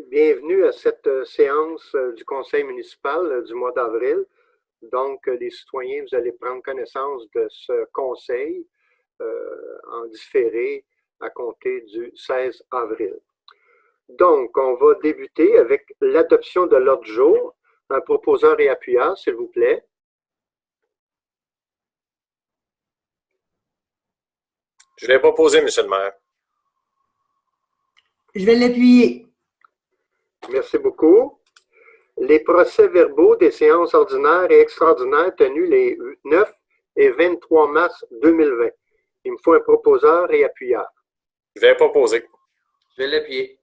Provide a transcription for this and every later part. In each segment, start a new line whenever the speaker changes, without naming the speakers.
bienvenue à cette séance du conseil municipal du mois d'avril. Donc, les citoyens, vous allez prendre connaissance de ce conseil en différé à compter du 16 avril. Donc, on va débuter avec l'adoption de l'ordre du jour. Un proposeur et appuyeur, s'il vous plaît.
Je l'ai proposé, Monsieur le maire.
Je vais l'appuyer.
Merci beaucoup. Les procès-verbaux des séances ordinaires et extraordinaires tenues les 9 et 23 mars 2020. Il me faut un proposeur et appuyeur.
Je l'ai proposé.
Je vais l'appuyer.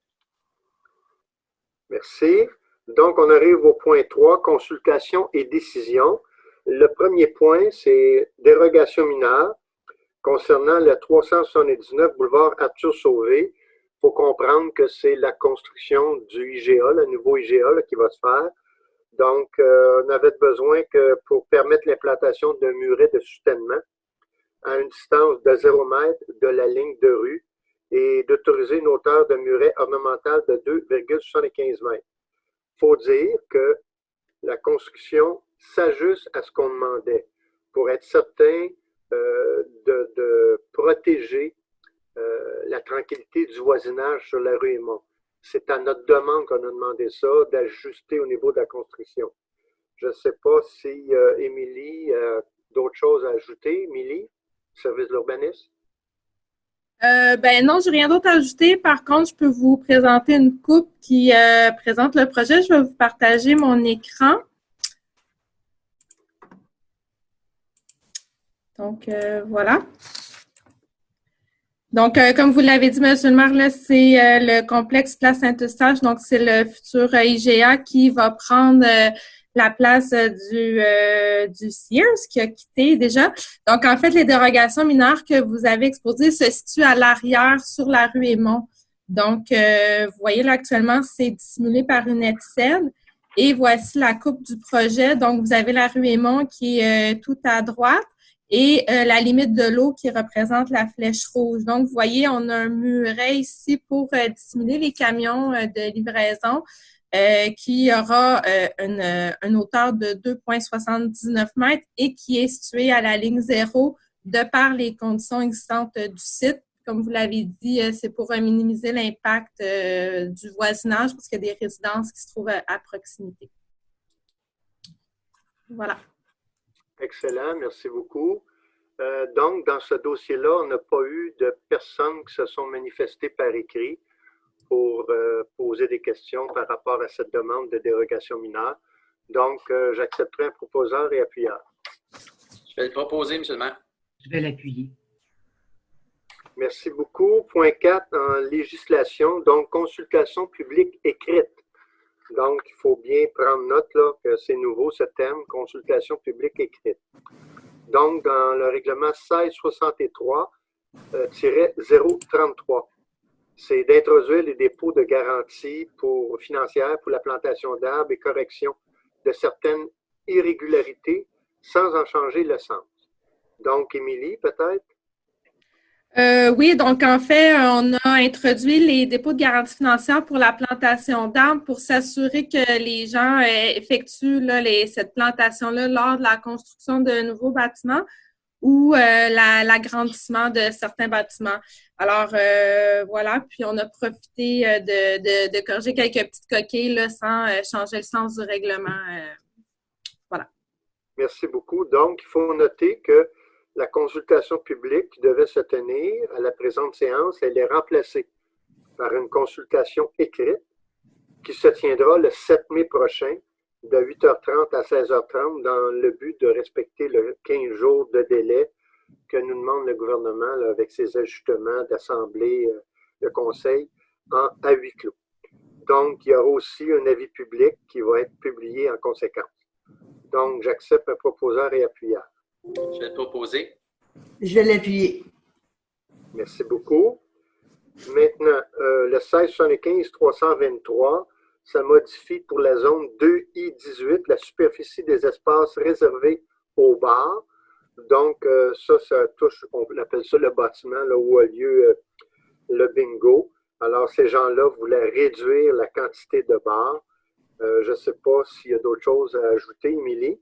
Merci. Donc, on arrive au point 3, consultation et décision. Le premier point, c'est dérogation mineure concernant le 379 boulevard Arthur Sauvé. Il faut comprendre que c'est la construction du IGA, le nouveau IGA là, qui va se faire. Donc, on avait besoin que pour permettre l'implantation d'un muret de soutènement à une distance de 0 m de la ligne de rue et d'autoriser une hauteur de muret ornemental de 2,75 m. Il faut dire que la construction s'ajuste à ce qu'on demandait pour être certain de protéger la tranquillité du voisinage sur la rue Aymon. C'est à notre demande qu'on a demandé ça, d'ajuster au niveau de la construction. Je ne sais pas si Émilie a d'autres choses à ajouter. Émilie, service de l'urbanisme?
Non, je n'ai rien d'autre à ajouter. Par contre, je peux vous présenter une coupe qui présente le projet. Je vais vous partager mon écran. Donc, voilà. Donc, comme vous l'avez dit, Monsieur le maire, là, c'est le complexe Place Saint-Eustache. Donc, c'est le futur IGA qui va prendre la place du Sears qui a quitté déjà. Donc, en fait, les dérogations mineures que vous avez exposées se situent à l'arrière sur la rue Aymon. Donc, vous voyez là, actuellement, c'est dissimulé par une étienne. Et voici la coupe du projet. Donc, vous avez la rue Aymon qui est tout à droite. Et la limite de l'eau qui représente la flèche rouge. Donc, vous voyez, on a un muret ici pour dissimuler les camions de livraison qui aura une hauteur de 2,79 m et qui est situé à la ligne 0 de par les conditions existantes du site. Comme vous l'avez dit, c'est pour minimiser l'impact du voisinage parce qu'il y a des résidences qui se trouvent à proximité. Voilà.
Excellent, merci beaucoup. Donc, dans ce dossier-là, on n'a pas eu de personnes qui se sont manifestées par écrit pour poser des questions par rapport à cette demande de dérogation mineure. Donc, j'accepterai un proposeur et appuyeur.
Je vais le proposer, Monsieur le maire.
Je vais l'appuyer.
Merci beaucoup. Point 4, en législation, donc consultation publique écrite. Donc, il faut bien prendre note là, que c'est nouveau ce terme, consultation publique écrite. Donc, dans le règlement 1663-033, c'est d'introduire les dépôts de garantie financières pour la plantation d'arbres et correction de certaines irrégularités sans en changer le sens. Donc, Émilie, peut-être?
Oui, donc en fait, on a introduit les dépôts de garantie financière pour la plantation d'arbres pour s'assurer que les gens effectuent là, cette plantation-là lors de la construction de nouveaux bâtiments ou l'agrandissement de certains bâtiments. Alors, voilà, puis on a profité de corriger quelques petites coquilles là, sans changer le sens du règlement. Voilà.
Merci beaucoup. Donc, il faut noter que la consultation publique qui devait se tenir à la présente séance, elle est remplacée par une consultation écrite qui se tiendra le 7 mai prochain de 8h30 à 16h30 dans le but de respecter le 15 jours de délai que nous demande le gouvernement là, avec ses ajustements d'assemblée, de conseil à huis clos. Donc, il y aura aussi un avis public qui va être publié en conséquence. Donc, j'accepte un proposeur et appuyeur.
Je vais le proposer.
Je vais l'appuyer.
Merci beaucoup. Maintenant, le 1675-323, ça modifie pour la zone 2I18 la superficie des espaces réservés aux bars. Donc, ça touche, on appelle ça le bâtiment là, où a lieu le bingo. Alors, ces gens-là voulaient réduire la quantité de bars. Je ne sais pas s'il y a d'autres choses à ajouter, Émilie.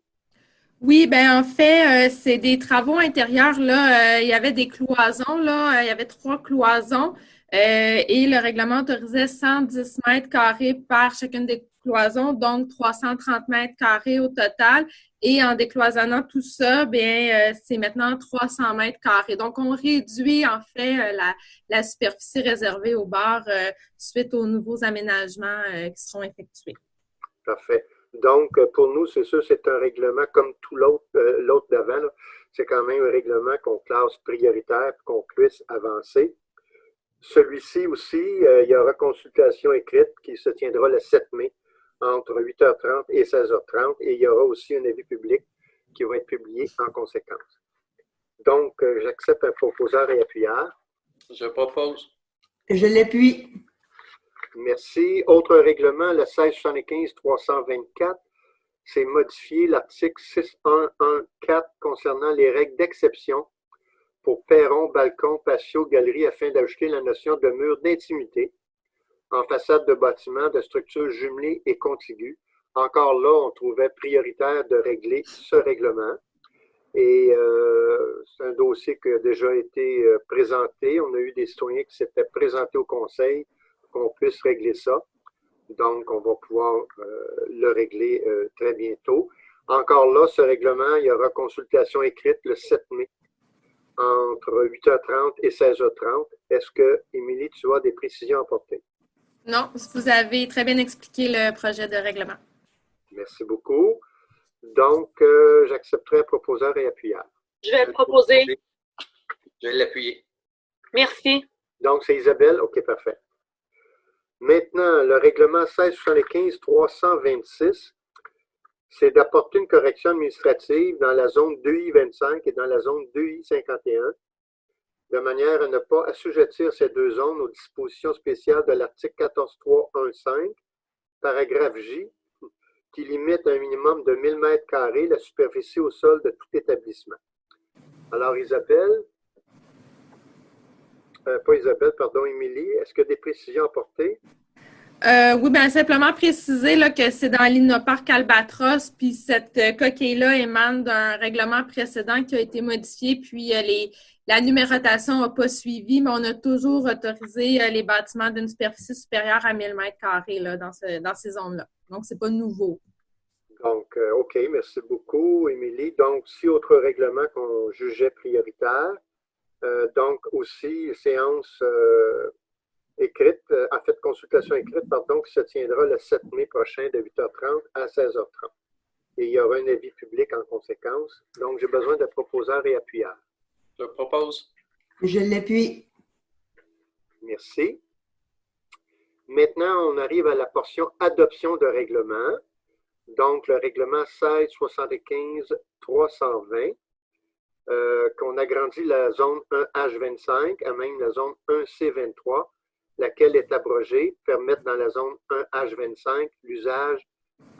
Oui, ben en fait, c'est des travaux intérieurs. Là, il y avait des cloisons, là, il y avait 3 cloisons et le règlement autorisait 110 mètres carrés par chacune des cloisons, donc 330 mètres carrés au total. Et en décloisonnant tout ça, bien, c'est maintenant 300 mètres carrés. Donc, on réduit en fait la superficie réservée aux bars suite aux nouveaux aménagements qui seront effectués.
Parfait. Donc, pour nous, c'est sûr, c'est un règlement comme tout l'autre d'avant. Là. C'est quand même un règlement qu'on classe prioritaire pour qu'on puisse avancer. Celui-ci aussi, il y aura consultation écrite qui se tiendra le 7 mai entre 8h30 et 16h30 et il y aura aussi un avis public qui va être publié en conséquence. Donc, j'accepte un proposeur et appuyeur.
Je propose.
Je l'appuie.
Merci. Autre règlement, le 1675-324, c'est modifier l'article 6114 concernant les règles d'exception pour perron, balcon, patio, galerie afin d'ajouter la notion de mur d'intimité en façade de bâtiment, de structures jumelées et contiguës. Encore là, on trouvait prioritaire de régler ce règlement. Et c'est un dossier qui a déjà été présenté. On a eu des citoyens qui s'étaient présentés au conseil pour qu'on puisse régler ça. Donc, on va pouvoir le régler très bientôt. Encore là, ce règlement, il y aura consultation écrite le 7 mai entre 8h30 et 16h30. Est-ce que, Émilie, tu as des précisions à apporter?
Non, vous avez très bien expliqué le projet de règlement.
Merci beaucoup. Donc, j'accepterai proposeur et appuyeur.
Je vais le proposer.
Je vais l'appuyer.
Merci.
Donc, c'est Isabelle? OK, parfait. Maintenant, le règlement 1675-326, c'est d'apporter une correction administrative dans la zone 2I25 et dans la zone 2I51, de manière à ne pas assujettir ces deux zones aux dispositions spéciales de l'article 14.3.1.5, paragraphe J, qui limite à un minimum de 1000 mètres carrés la superficie au sol de tout établissement. Alors, Isabelle, pas Isabelle, pardon, Émilie, est-ce que des précisions à apporter?
Oui, bien simplement préciser là, que c'est dans l'Innoparc Albatros, puis cette coquille-là émane d'un règlement précédent qui a été modifié, puis la numérotation n'a pas suivi, mais on a toujours autorisé les bâtiments d'une superficie supérieure à 1000 mètres carrés là, dans ces zones-là. Donc, c'est pas nouveau. Donc,
OK, merci beaucoup, Émilie. Donc, si autre règlement qu'on jugeait prioritaire, donc aussi séance écrite, en fait, consultation écrite, pardon, qui se tiendra le 7 mai prochain de 8h30 à 16h30. Et il y aura un avis public en conséquence. Donc, j'ai besoin de proposeurs et appuyeurs.
Je propose.
Je l'appuie.
Merci. Maintenant, on arrive à la portion adoption de règlement. Donc, le règlement 1675-320, qu'on agrandit la zone 1H25 à même la zone 1C23, laquelle est abrogée, permettre dans la zone 1H25 l'usage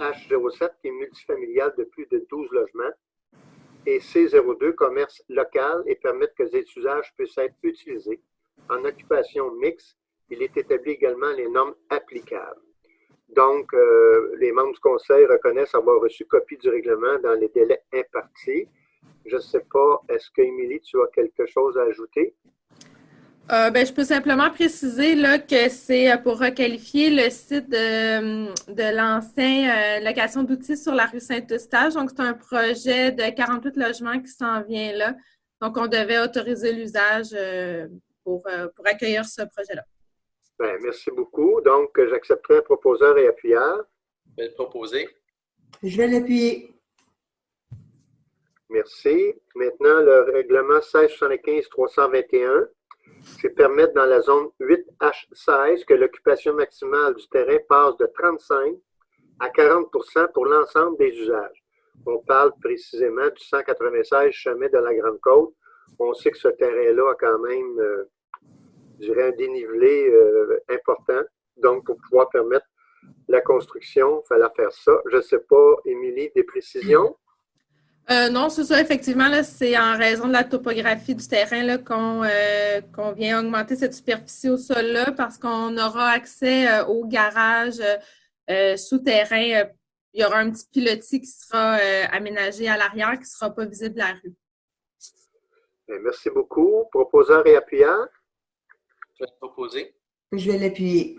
H07 qui est multifamilial de plus de 12 logements et C02 commerce local et permettre que ces usages puissent être utilisés. En occupation mixte, il est établi également les normes applicables. Donc, les membres du conseil reconnaissent avoir reçu copie du règlement dans les délais impartis. Je ne sais pas, est-ce que, Émilie, tu as quelque chose à ajouter?
Ben, je peux simplement préciser là, que c'est pour requalifier le site de l'ancien location d'outils sur la rue Saint-Eustache. Donc, c'est un projet de 48 logements qui s'en vient là. Donc, on devait autoriser l'usage pour accueillir ce projet-là.
Bien, merci beaucoup. Donc, j'accepterai un proposeur et appuyeur.
Je vais le proposer.
Je vais l'appuyer.
Merci. Maintenant, le règlement 1675-321, c'est permettre dans la zone 8H16 que l'occupation maximale du terrain passe de 35 à 40 pour l'ensemble des usages. On parle précisément du 196 chemin de la Grande-Côte. On sait que ce terrain-là a quand même, je dirais, un dénivelé important. Donc, pour pouvoir permettre la construction, il fallait faire ça. Je ne sais pas, Émilie, des précisions?
Non, c'est ça, effectivement, là, c'est en raison de la topographie du terrain là, qu'on vient augmenter cette superficie au sol-là parce qu'on aura accès au garage souterrain. Il y aura un petit pilotis qui sera aménagé à l'arrière qui ne sera pas visible de la rue.
Bien, merci beaucoup. Proposeur et appuyant.
Je vais le proposer.
Je vais l'appuyer.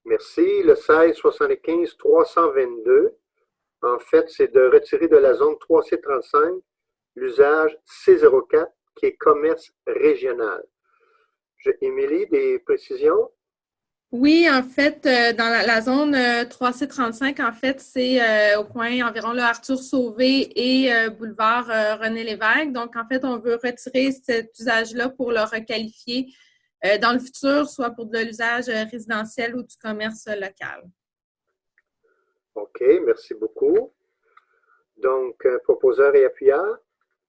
Merci. Le 16-75-322. En fait, c'est de retirer de la zone 3C35 l'usage C04 qui est commerce régional. Émilie, des précisions?
Oui, en fait, dans la zone 3C35, en fait, c'est au coin environ le Arthur Sauvé et boulevard René Lévesque. Donc, en fait, on veut retirer cet usage-là pour le requalifier dans le futur, soit pour de l'usage résidentiel ou du commerce local.
OK, merci beaucoup. Donc, proposeur et appuyant.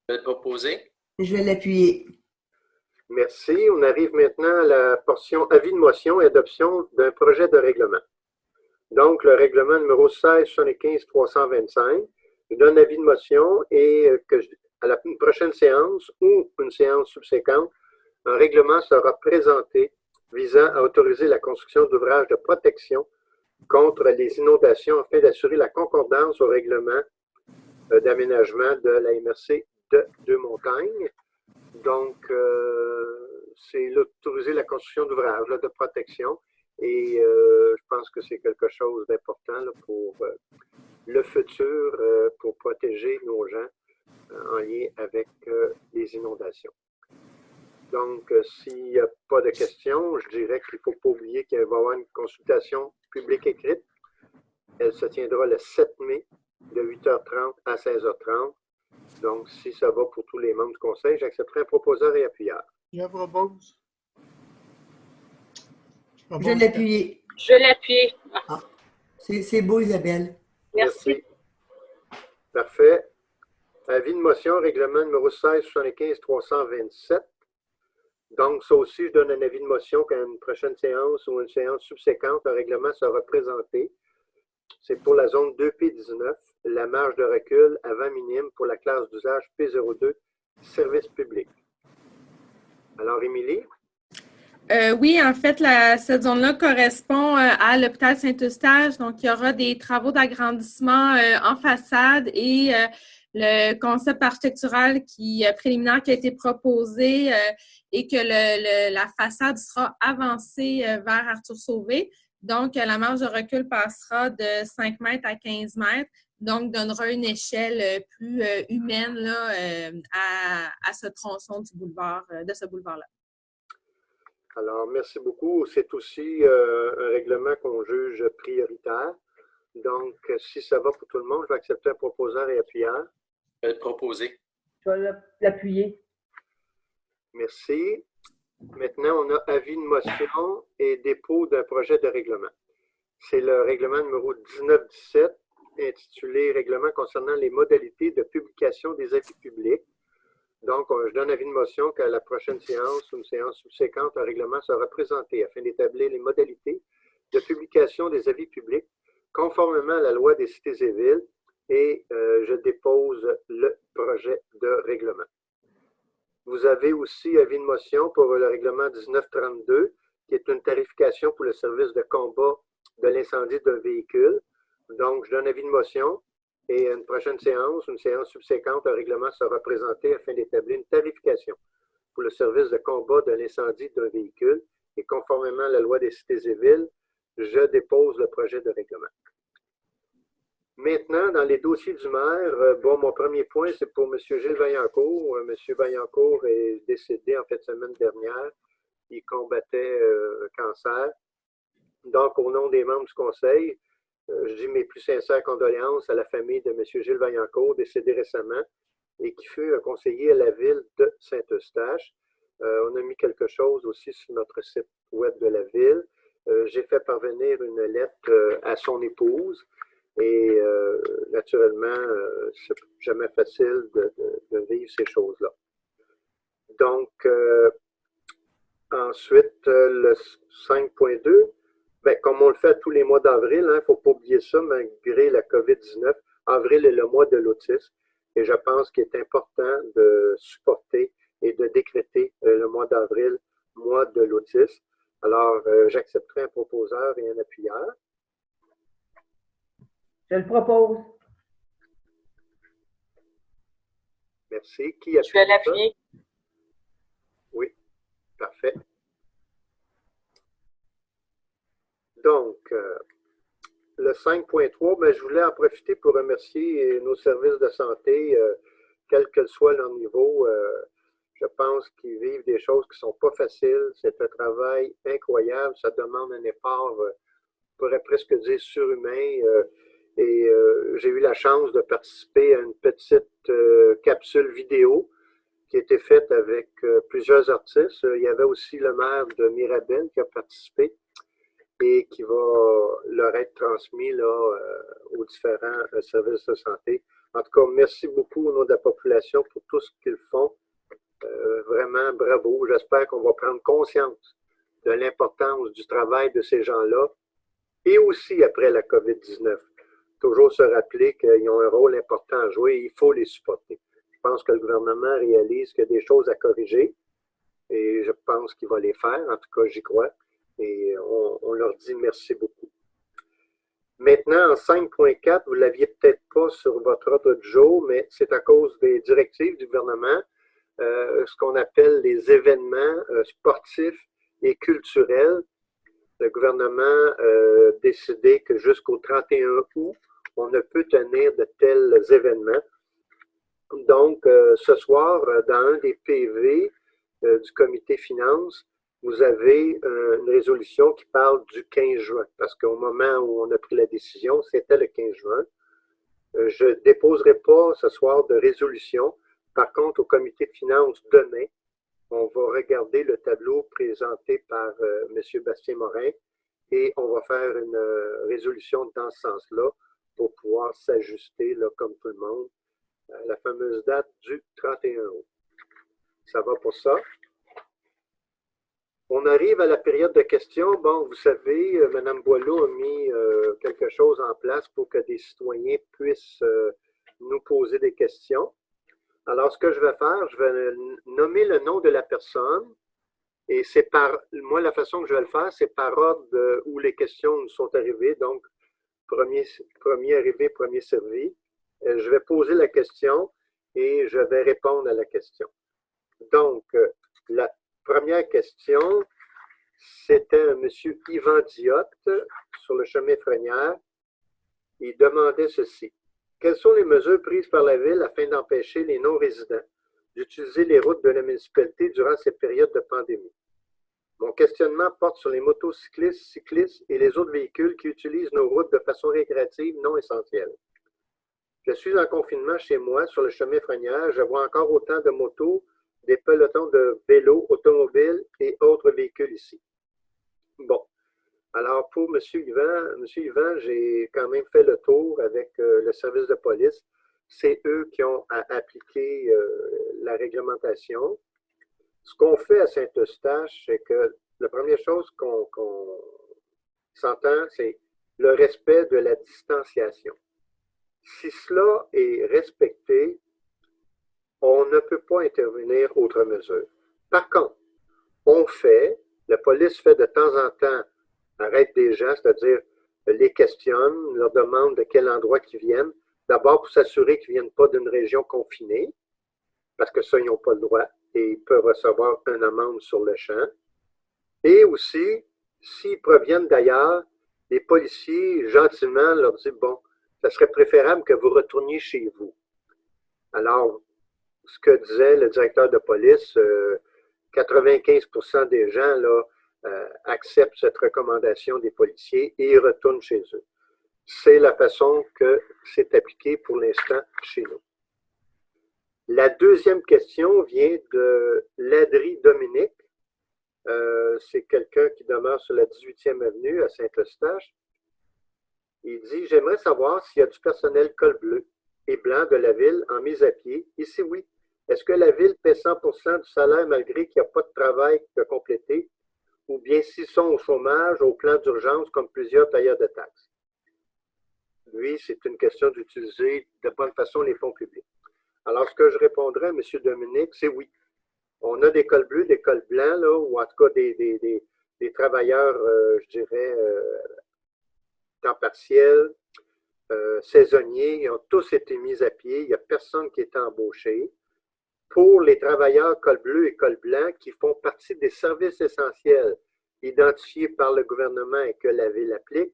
Je vais le proposer.
Je vais l'appuyer.
Merci. On arrive maintenant à la portion avis de motion et adoption d'un projet de règlement. Donc, le règlement numéro 16-75-325. Je donne avis de motion et à la prochaine séance ou une séance subséquente, un règlement sera présenté visant à autoriser la construction d'ouvrages de protection contre les inondations afin d'assurer la concordance au règlement d'aménagement de la MRC de Deux-Montagnes. Donc, c'est d'autoriser la construction d'ouvrages de protection et je pense que c'est quelque chose d'important pour le futur, pour protéger nos gens en lien avec les inondations. Donc, s'il n'y a pas de questions, je dirais qu'il ne faut pas oublier qu'il va y avoir une consultation publique écrite. Elle se tiendra le 7 mai de 8h30 à 16h30. Donc, si ça va pour tous les membres du conseil, j'accepterai un proposeur et appuyeur.
Je propose.
Je vais l'appuyer.
Je l'appuie.
Ah, c'est beau, Isabelle.
Merci.
Parfait. Avis de motion, règlement numéro 16-75-327. Donc, ça aussi, je donne un avis de motion qu'à une prochaine séance ou une séance subséquente, un règlement sera présenté. C'est pour la zone 2P19, la marge de recul avant minime pour la classe d'usage P02, service public. Alors, Émilie?
Oui, en fait, cette zone-là correspond à l'hôpital Saint-Eustache. Donc, il y aura des travaux d'agrandissement en façade et le concept architectural préliminaire qui a été proposé et que la façade sera avancée vers Arthur Sauvé. Donc, la marge de recul passera de 5 mètres à 15 mètres. Donc, donnera une échelle plus humaine là, à ce tronçon du boulevard, de ce boulevard-là.
Alors, merci beaucoup. C'est aussi un règlement qu'on juge prioritaire. Donc, si ça va pour tout le monde, je vais accepter un proposeur et appuyeur.
Je vais le proposer.
Je vais l'appuyer.
Merci. Maintenant, on a avis de motion et dépôt d'un projet de règlement. C'est le règlement numéro 1917, intitulé « Règlement concernant les modalités de publication des avis publics ». Donc, je donne avis de motion qu'à la prochaine séance ou une séance subséquente, un règlement sera présenté afin d'établir les modalités de publication des avis publics conformément à la loi des cités et villes et je dépose le projet de règlement. Vous avez aussi avis de motion pour le règlement 1932, qui est une tarification pour le service de combat de l'incendie d'un véhicule. Donc, je donne avis de motion et à une prochaine séance, une séance subséquente, un règlement sera présenté afin d'établir une tarification pour le service de combat de l'incendie d'un véhicule et conformément à la loi des cités et villes, je dépose le projet de règlement. Maintenant, dans les dossiers du maire, mon premier point, c'est pour M. Gilles Vaillancourt. M. Vaillancourt est décédé en fin de semaine dernière. Il combattait un cancer. Donc, au nom des membres du conseil, je dis mes plus sincères condoléances à la famille de M. Gilles Vaillancourt, décédé récemment, et qui fut un conseiller à la ville de Saint-Eustache. On a mis quelque chose aussi sur notre site web de la ville. J'ai fait parvenir une lettre à son épouse. Et naturellement, c'est jamais facile de vivre ces choses-là. Donc, ensuite, le 5.2, comme on le fait tous les mois d'avril, il ne faut pas oublier ça, malgré la COVID-19, avril est le mois de l'autisme. et je pense qu'il est important de supporter et de décréter le mois d'avril, mois de l'autisme. Alors, j'accepterai un proposeur et un appuyeur.
Je le propose.
Merci. Qui appuie
Je vais
ça?
l'appuyer.
Oui, parfait. Donc, le 5.3, ben, je voulais en profiter pour remercier nos services de santé, quel que soit leur niveau. Je pense qu'ils vivent des choses qui ne sont pas faciles. C'est un travail incroyable. Ça demande un effort, on pourrait presque dire surhumain. J'ai eu la chance de participer à une petite capsule vidéo qui a été faite avec plusieurs artistes. Il y avait aussi le maire de Mirabel qui a participé et qui va leur être transmis là, aux différents services de santé. En tout cas, merci beaucoup au nom de la population pour tout ce qu'ils font. Vraiment, bravo. J'espère qu'on va prendre conscience de l'importance du travail de ces gens-là et aussi après la COVID-19. Toujours se rappeler qu'ils ont un rôle important à jouer et il faut les supporter. Je pense que le gouvernement réalise qu'il y a des choses à corriger et je pense qu'il va les faire. En tout cas, j'y crois. Et on leur dit merci beaucoup. Maintenant, en 5.4, vous ne l'aviez peut-être pas sur votre ordre du jour, mais c'est à cause des directives du gouvernement, ce qu'on appelle les événements sportifs et culturels. Le gouvernement a décidé que jusqu'au 31 août, on ne peut tenir de tels événements. Donc, ce soir, dans un des PV du comité finances, vous avez une résolution qui parle du 15 juin, parce qu'au moment où on a pris la décision, c'était le 15 juin. Je ne déposerai pas ce soir de résolution. Par contre, au comité de finances, demain, on va regarder le tableau présenté par M. Bastien Morin et on va faire une résolution dans ce sens-là pour pouvoir s'ajuster, comme tout le monde, à la fameuse date du 31 août. Ça va pour ça? On arrive à la période de questions. Bon, vous savez, Mme Boileau a mis quelque chose en place pour que des citoyens puissent nous poser des questions. Alors, ce que je vais faire, je vais nommer le nom de la personne et c'est moi, la façon que je vais le faire, c'est par ordre où les questions nous sont arrivées. Donc, premier arrivé, premier servi. Je vais poser la question et je vais répondre à la question. Donc, la première question, c'était un monsieur Yvan Diotte sur le chemin Frenière. Il demandait ceci. Quelles sont les mesures prises par la Ville afin d'empêcher les non-résidents d'utiliser les routes de la municipalité durant cette période de pandémie? Mon questionnement porte sur les motocyclistes, cyclistes et les autres véhicules qui utilisent nos routes de façon récréative non essentielle. Je suis en confinement chez moi sur le chemin Frenière. Je vois encore autant de motos, des pelotons de vélos, automobiles et autres véhicules ici. Bon. Alors, pour M. Yvan, j'ai quand même fait le tour avec le service de police. C'est eux qui ont appliqué la réglementation. Ce qu'on fait à Saint-Eustache, c'est que la première chose qu'on s'entend, c'est le respect de la distanciation. Si cela est respecté, on ne peut pas intervenir autre mesure. Par contre, la police fait de temps en temps, arrête des gens, c'est-à-dire les questionne, leur demande de quel endroit qu'ils viennent, d'abord pour s'assurer qu'ils ne viennent pas d'une région confinée, parce que ça, ils n'ont pas le droit et ils peuvent recevoir une amende sur le champ. Et aussi, s'ils proviennent d'ailleurs, les policiers, gentiment, leur disent, bon, ça serait préférable que vous retourniez chez vous. Alors, ce que disait le directeur de police, 95% des gens là, acceptent cette recommandation des policiers et ils retournent chez eux. C'est la façon que c'est appliqué pour l'instant chez nous. La deuxième question vient de Ladry Dominique. C'est quelqu'un qui demeure sur la 18e avenue à Saint-Eustache. Il dit, j'aimerais savoir s'il y a du personnel col bleu et blanc de la ville en mise à pied. Ici, oui. Est-ce que la ville paie 100% du salaire malgré qu'il n'y a pas de travail de compléter? Ou bien s'ils sont au chômage, au plan d'urgence, comme plusieurs tailleurs de taxes? Lui, c'est une question d'utiliser de bonne façon les fonds publics. Alors, ce que je répondrais à M. Dominique, c'est oui. On a des cols bleus, des cols blancs, là, ou en tout cas des travailleurs, je dirais, temps partiel, saisonniers, ils ont tous été mis à pied. Il n'y a personne qui est embauché. Pour les travailleurs col bleu et col blanc qui font partie des services essentiels identifiés par le gouvernement et que la Ville applique,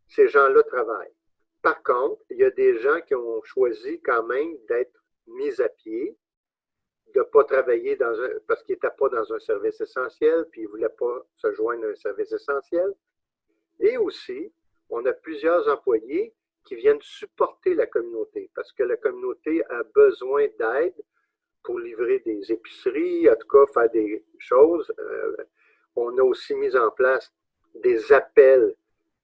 ces gens-là travaillent. Par contre, il y a des gens qui ont choisi quand même d'être mis à pied, de ne pas travailler parce qu'ils n'étaient pas dans un service essentiel, puis ils ne voulaient pas se joindre à un service essentiel. Et aussi, on a plusieurs employés qui viennent supporter la communauté parce que la communauté a besoin d'aide pour livrer des épiceries, en tout cas faire des choses. On a aussi mis en place des appels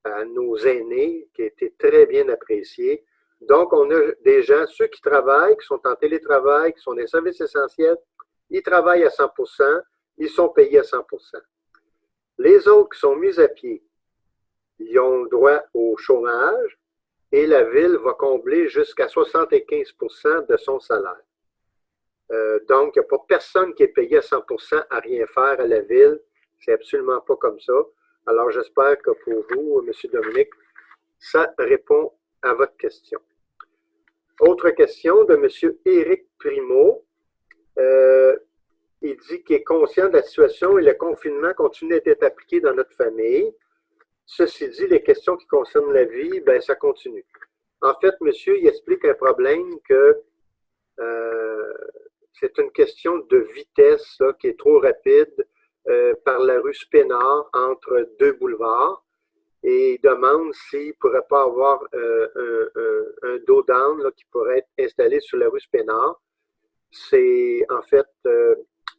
à nos aînés qui étaient très bien appréciés. Donc, on a des gens, ceux qui travaillent, qui sont en télétravail, qui sont des services essentiels, ils travaillent à 100%, ils sont payés à 100%. Les autres qui sont mis à pied, ils ont le droit au chômage et la Ville va combler jusqu'à 75% de son salaire. Donc, il n'y a pas personne qui est payé à 100% à rien faire à la Ville. C'est absolument pas comme ça. Alors, j'espère que pour vous, M. Dominique, ça répond à votre question. Autre question de M. Éric Primo. Il dit qu'il est conscient de la situation et le confinement continue d'être appliqué dans notre famille. Ceci dit, les questions qui concernent la vie, ben ça continue. En fait, monsieur, il explique un problème que c'est une question de vitesse là, qui est trop rapide par la rue Spénard entre deux boulevards et il demande s'il ne pourrait pas avoir un dos down là, qui pourrait être installé sur la rue Spénard. C'est en fait,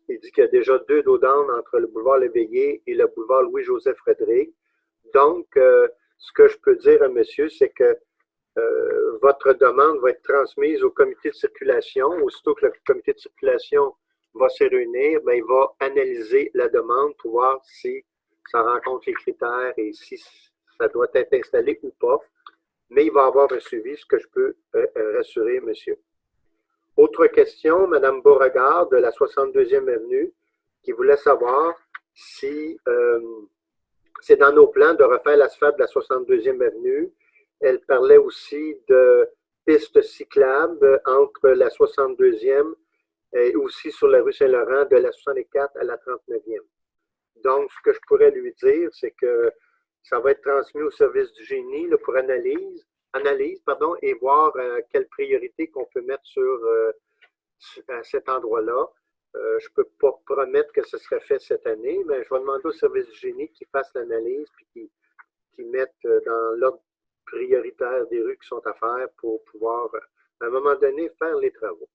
il dit qu'il y a déjà 2 dos down entre le boulevard Léveillé et le boulevard Louis-Joseph Frédéric. Donc, ce que je peux dire à monsieur, c'est que votre demande va être transmise au comité de circulation. Aussitôt que le comité de circulation va se réunir, bien, il va analyser la demande pour voir si ça rencontre les critères et si ça doit être installé ou pas. Mais il va y avoir un suivi, ce que je peux rassurer monsieur. Autre question, Mme Beauregard de la 62e Avenue, qui voulait savoir si c'est dans nos plans de refaire l'asphalte de la 62e Avenue. Elle parlait aussi de pistes cyclables entre la 62e et aussi sur la rue Saint-Laurent de la 64 à la 39e. Donc, ce que je pourrais lui dire, c'est que ça va être transmis au service du génie là, pour analyse et voir quelle priorité qu'on peut mettre à cet endroit-là. Je ne peux pas promettre que ce serait fait cette année, mais je vais demander au service du génie qu'ils fassent l'analyse et qu'ils mettent dans l'ordre prioritaire des rues qui sont à faire pour pouvoir, à un moment donné, faire les travaux.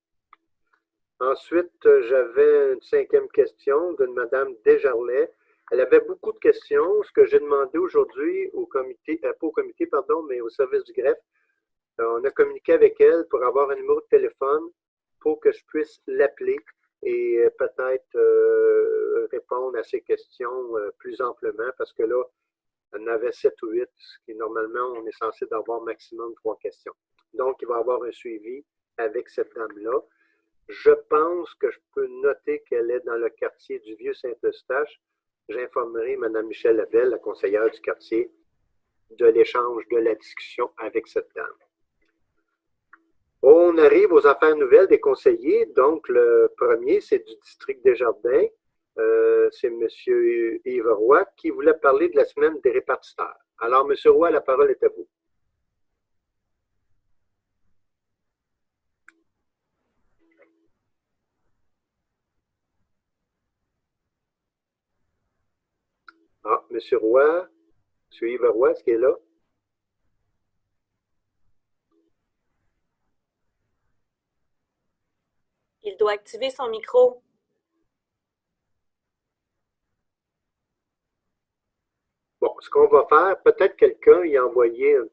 Ensuite, j'avais une 5e question d'une Mme Desjarlais. Elle avait beaucoup de questions. Ce que j'ai demandé aujourd'hui au comité, pas au comité, pardon, mais au service du greffe, on a communiqué avec elle pour avoir un numéro de téléphone pour que je puisse l'appeler et peut-être répondre à ces questions plus amplement parce que là, on en avait 7 ou 8, ce qui normalement, on est censé avoir maximum 3 questions. Donc, il va y avoir un suivi avec cette dame-là. Je pense que je peux noter qu'elle est dans le quartier du Vieux-Saint-Eustache. J'informerai Mme Michèle Labelle, la conseillère du quartier, de l'échange, de la discussion avec cette dame. On arrive aux affaires nouvelles des conseillers. Donc, le premier, c'est du district Desjardins. C'est M. Yves Roy qui voulait parler de la semaine des répartiteurs. Alors, M. Roy, la parole est à vous. Ah, M. Roy, M. Yves Roy, est-ce qu'il est là?
Il doit activer son micro.
Bon, ce qu'on va faire, peut-être quelqu'un y a envoyé une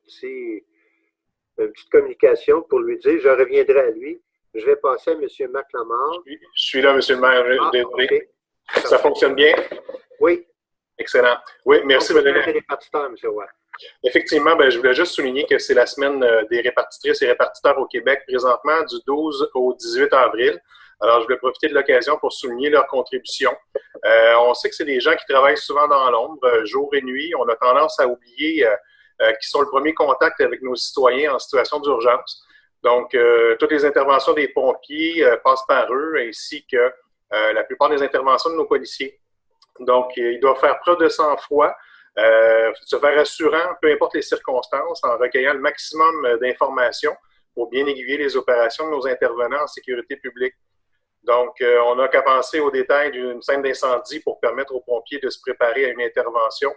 petite communication pour lui dire « Je reviendrai à lui ». Je vais passer à M. Marc Lamarre.
Je suis là, M. le maire. Désolé.
Okay.
Ça fonctionne bien?
Oui.
Excellent. Oui, merci,
Donc,
Mme.
les répartiteurs, M. Roy.
Effectivement, ben, je voulais juste souligner que c'est la semaine des répartitrices et répartiteurs au Québec présentement du 12 au 18 avril. Alors, je voulais profiter de l'occasion pour souligner leur contribution. On sait que c'est des gens qui travaillent souvent dans l'ombre, jour et nuit. On a tendance à oublier qu'ils sont le premier contact avec nos citoyens en situation d'urgence. Donc, toutes les interventions des pompiers passent par eux, ainsi que la plupart des interventions de nos policiers. Donc, ils doivent faire preuve de sang-froid, se faire assurant, peu importe les circonstances, en recueillant le maximum d'informations pour bien aiguiller les opérations de nos intervenants en sécurité publique. Donc, on n'a qu'à penser aux détails d'une scène d'incendie pour permettre aux pompiers de se préparer à une intervention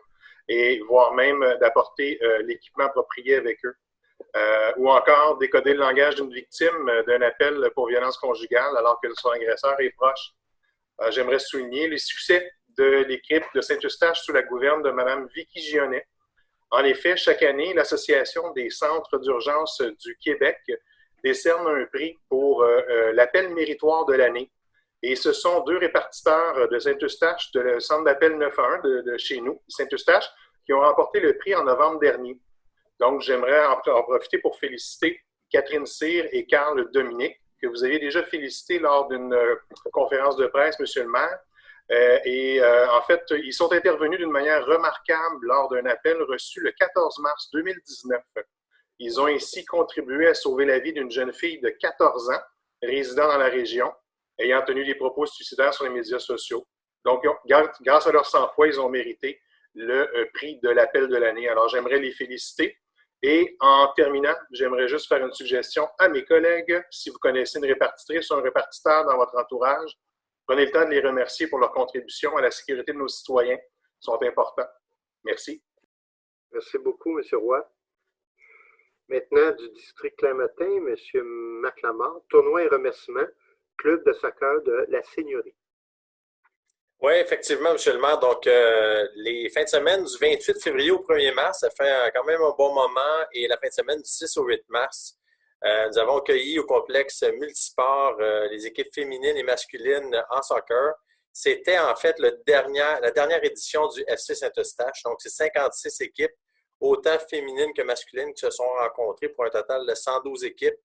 et voire même d'apporter l'équipement approprié avec eux. Ou encore décoder le langage d'une victime d'un appel pour violence conjugale alors que son agresseur est proche. J'aimerais souligner les succès de l'équipe de Saint-Eustache sous la gouverne de Mme Vicky Gionnet. En effet, chaque année, l'Association des centres d'urgence du Québec décerne un prix pour l'appel méritoire de l'année. Et ce sont 2 répartiteurs de Saint-Eustache, de centre d'appel 911 de chez nous, Saint-Eustache, qui ont remporté le prix en novembre dernier. Donc, j'aimerais en profiter pour féliciter Catherine Cyr et Carl Dominique, que vous avez déjà félicité lors d'une conférence de presse, Monsieur le maire. En fait, ils sont intervenus d'une manière remarquable lors d'un appel reçu le 14 mars 2019. Ils ont ainsi contribué à sauver la vie d'une jeune fille de 14 ans, résidant dans la région, ayant tenu des propos suicidaires sur les médias sociaux. Donc, grâce à leur sang-froid, ils ont mérité le prix de l'appel de l'année. Alors, j'aimerais les féliciter. Et en terminant, j'aimerais juste faire une suggestion à mes collègues. Si vous connaissez une répartitrice ou un répartiteur dans votre entourage, prenez le temps de les remercier pour leur contribution à la sécurité de nos citoyens. Ils sont importants. Merci.
Merci beaucoup, M. Roy. Maintenant, du district Clermont-Matin, M. McLamore, tournoi et remerciements, club de soccer de la Seigneurie.
Oui, effectivement, M. le maire. Donc, les fins de semaine du 28 février au 1er mars, ça fait quand même un bon moment. Et la fin de semaine du 6 au 8 mars, nous avons accueilli au complexe multisport les équipes féminines et masculines en soccer. C'était en fait la dernière édition du FC Saint-Eustache. Donc, c'est 56 équipes, autant féminines que masculines, qui se sont rencontrées pour un total de 112 équipes.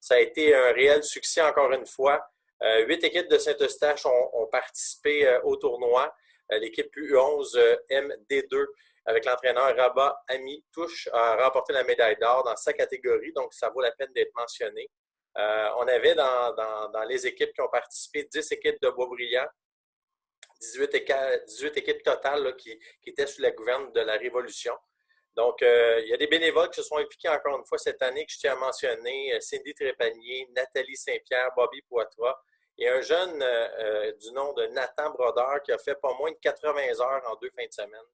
Ça a été un réel succès encore une fois. 8 équipes de Saint-Eustache ont participé au tournoi. L'équipe U11 MD2 avec l'entraîneur Rabat Ami Touche a remporté la médaille d'or dans sa catégorie, donc ça vaut la peine d'être mentionné. On avait dans les équipes qui ont participé 10 équipes de Boisbriand, 18 équipes totales là, qui étaient sous la gouverne de la Révolution. Donc, il y a des bénévoles qui se sont impliqués encore une fois cette année que je tiens à mentionner, Cindy Trépanier, Nathalie Saint-Pierre, Bobby Poitras et un jeune du nom de Nathan Brodeur qui a fait pas moins de 80 heures en 2 fins de semaine.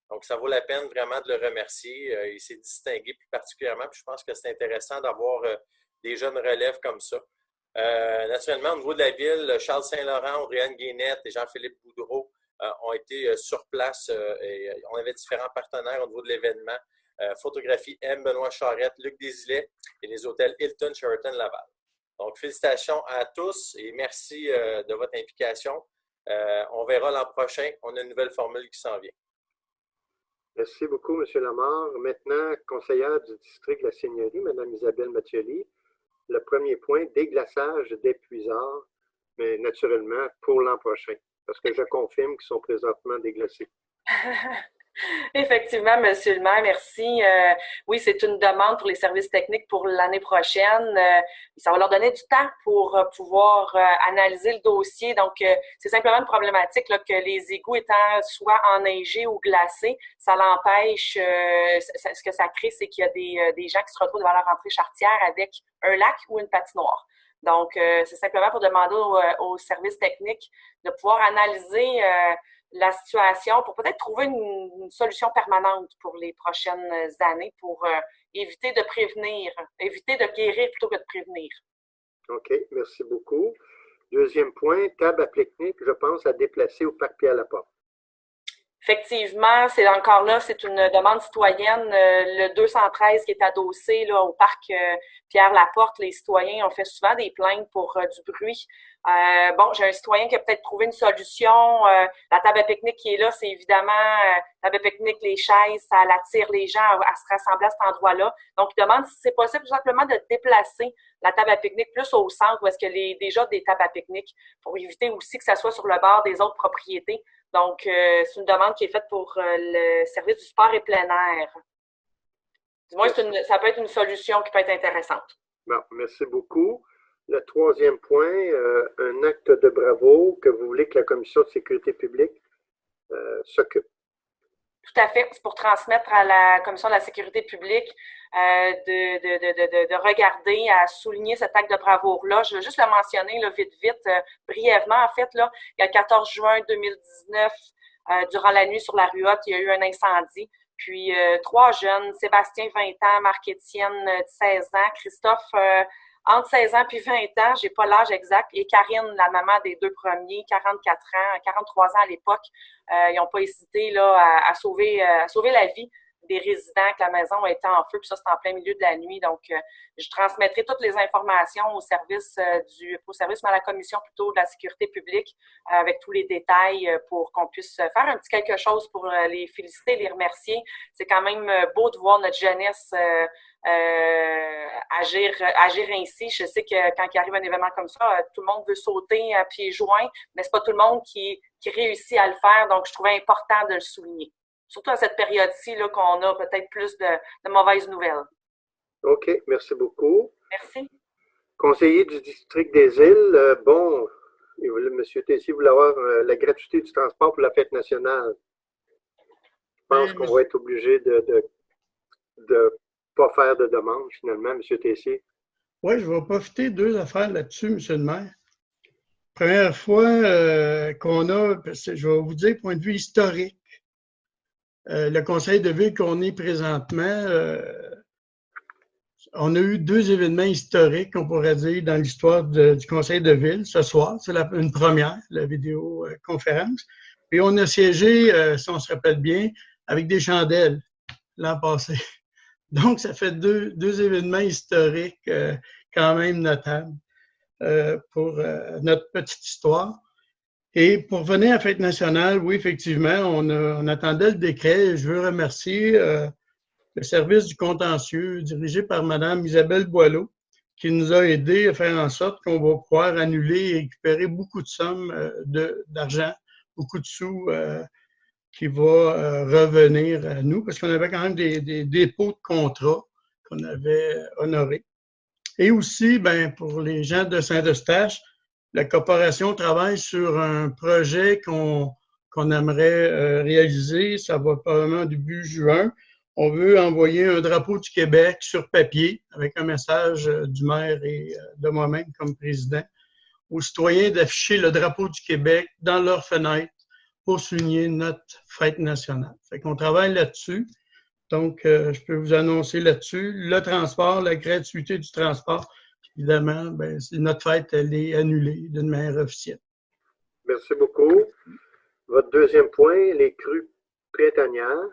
Donc, ça vaut la peine vraiment de le remercier. Il s'est distingué plus particulièrement. Puis je pense que c'est intéressant d'avoir des jeunes relèves comme ça. Naturellement, au niveau de la ville, Charles Saint-Laurent, Audrey-Anne Guénette et Jean-Philippe Boudreau ont été sur place et on avait différents partenaires au niveau de l'événement. Photographie M, Benoît Charette, Luc Desilets et les hôtels Hilton, Sheraton, Laval. Donc, félicitations à tous et merci de votre implication. On verra l'an prochain. On a une nouvelle formule qui s'en vient.
Merci beaucoup, M. Lamar. Maintenant, conseillère du district de la Seigneurie, Mme Isabelle Mathioli. Le premier point, déglaçage des puisards, mais naturellement pour l'an prochain, parce que je confirme qu'ils sont présentement déglacés.
Effectivement, Monsieur le maire, merci. Oui, c'est une demande pour les services techniques pour l'année prochaine. Ça va leur donner du temps pour pouvoir analyser le dossier. Donc, c'est simplement une problématique là, que les égouts étant soit enneigés ou glacés, ça l'empêche. Ce que ça crée, c'est qu'il y a des gens qui se retrouvent devant leur entrée charretière avec un lac ou une patinoire. Donc, c'est simplement pour demander aux services techniques de pouvoir analyser la situation pour peut-être trouver une solution permanente pour les prochaines années pour éviter de guérir plutôt que de prévenir.
OK, merci beaucoup. Deuxième point, table à pique-nique, je pense, à déplacer au parc Pierre-Laporte.
Effectivement, c'est encore là, c'est une demande citoyenne. Le 213 qui est adossé là, au parc Pierre-Laporte, les citoyens ont fait souvent des plaintes pour du bruit. Bon, j'ai un citoyen qui a peut-être trouvé une solution. La table à pique-nique qui est là, c'est évidemment la table à pique-nique, les chaises, ça attire les gens à se rassembler à cet endroit-là. Donc, il demande si c'est possible tout simplement de déplacer la table à pique-nique plus au centre où est-ce qu'il y a déjà des tables à pique-nique pour éviter aussi que ça soit sur le bord des autres propriétés. Donc, c'est une demande qui est faite pour le service du sport et plein air. Du moins, ça peut être une solution qui peut être intéressante.
Bon, merci beaucoup. Le troisième point, un acte de bravoure que vous voulez que la Commission de sécurité publique s'occupe.
Tout à fait. C'est pour transmettre à la Commission de la sécurité publique de regarder, à souligner cet acte de bravoure-là. Je veux juste le mentionner là, vite, brièvement. En fait, là, il y a le 14 juin 2019, durant la nuit sur la rue Haute, il y a eu un incendie. Puis 3 jeunes, Sébastien, 20 ans, Marc-Étienne, 16 ans, Christophe, entre 16 ans puis 20 ans, j'ai pas l'âge exact, et Karine, la maman des deux premiers, 44 ans, 43 ans à l'époque, ils n'ont pas hésité là à sauver la vie des résidents que la maison était en feu, puis ça, c'était en plein milieu de la nuit. Donc, je transmettrai toutes les informations au service mais à la commission plutôt de la sécurité publique avec tous les détails pour qu'on puisse faire un petit quelque chose pour les féliciter, les remercier. C'est quand même beau de voir notre jeunesse agir ainsi. Je sais que quand il arrive un événement comme ça, tout le monde veut sauter à pieds joints, mais c'est pas tout le monde qui réussit à le faire. Donc, je trouvais important de le souligner. Surtout à cette période-ci, là, qu'on a peut-être plus de mauvaises nouvelles.
OK, merci beaucoup.
Merci.
Conseiller du district des Îles, bon, M. Tessier voulait avoir la gratuité du transport pour la fête nationale. Je pense qu'on va être obligé de pas faire de demande, finalement, M. Tessier.
Oui, je vais profiter de 2 affaires là-dessus, M. le maire. Première fois qu'on a, je vais vous dire, point de vue historique, le conseil de ville qu'on est présentement, on a eu 2 événements historiques, on pourrait dire, dans l'histoire du conseil de ville ce soir. C'est une première, la vidéoconférence. Et on a siégé, si on se rappelle bien, avec des chandelles l'an passé. Donc, ça fait deux événements historiques quand même notables pour notre petite histoire. Et pour venir à la Fête nationale, oui, effectivement, on attendait le décret. Je veux remercier le service du contentieux dirigé par Mme Isabelle Boileau, qui nous a aidés à faire en sorte qu'on va pouvoir annuler et récupérer beaucoup de sommes d'argent, beaucoup de sous qui va revenir à nous, parce qu'on avait quand même des dépôts de contrats qu'on avait honorés. Et aussi, ben, pour les gens de Saint-Eustache, la corporation travaille sur un projet qu'on aimerait réaliser. Ça va probablement début juin. On veut envoyer un drapeau du Québec sur papier avec un message du maire et de moi-même comme président aux citoyens d'afficher le drapeau du Québec dans leurs fenêtres pour souligner notre fête nationale. Fait qu'on travaille là-dessus. Donc, je peux vous annoncer là-dessus le transport, la gratuité du transport. Évidemment, ben, notre fête, elle est annulée d'une manière officielle.
Merci beaucoup. Votre deuxième point, les crues printanières.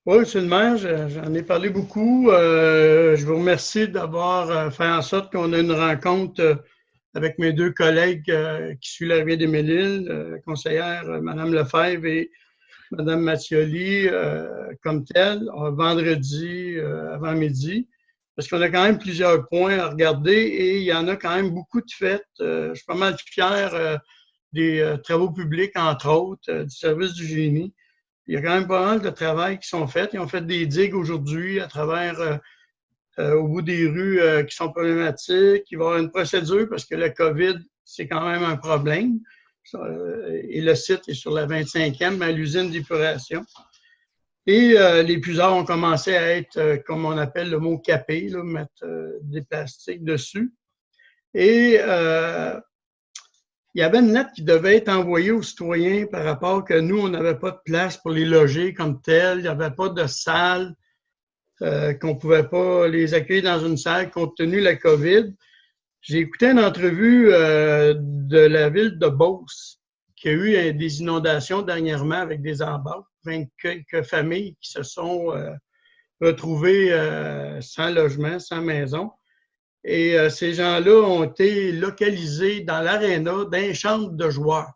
Oui, M. le maire, j'en ai parlé beaucoup. Je vous remercie d'avoir fait en sorte qu'on ait une rencontre avec mes 2 collègues qui suivent l'arrivée des Mille-Îles, conseillère Mme Lefebvre et Mme Mattioli, comme telle, vendredi avant midi. Parce qu'on a quand même plusieurs points à regarder et il y en a quand même beaucoup de faits. Je suis pas mal fier des travaux publics, entre autres, du service du génie. Il y a quand même pas mal de travail qui sont faits. Ils ont fait des digues aujourd'hui à travers, au bout des rues qui sont problématiques. Il va y avoir une procédure parce que le COVID, c'est quand même un problème. Et le site est sur la 25e à l'usine d'épuration. Et les puisards ont commencé à être, comme on appelle le mot capé, là, mettre des plastiques dessus. Et il y avait une lettre qui devait être envoyée aux citoyens par rapport que nous, on n'avait pas de place pour les loger comme tel. Il n'y avait pas de salle, qu'on ne pouvait pas les accueillir dans une salle compte tenu de la COVID. J'ai écouté une entrevue de la ville de Beauce qui a eu des inondations dernièrement avec des embâcles. 20 quelques familles qui se sont retrouvées sans logement, sans maison. Et ces gens-là ont été localisés dans l'aréna d'un chambre de joueurs.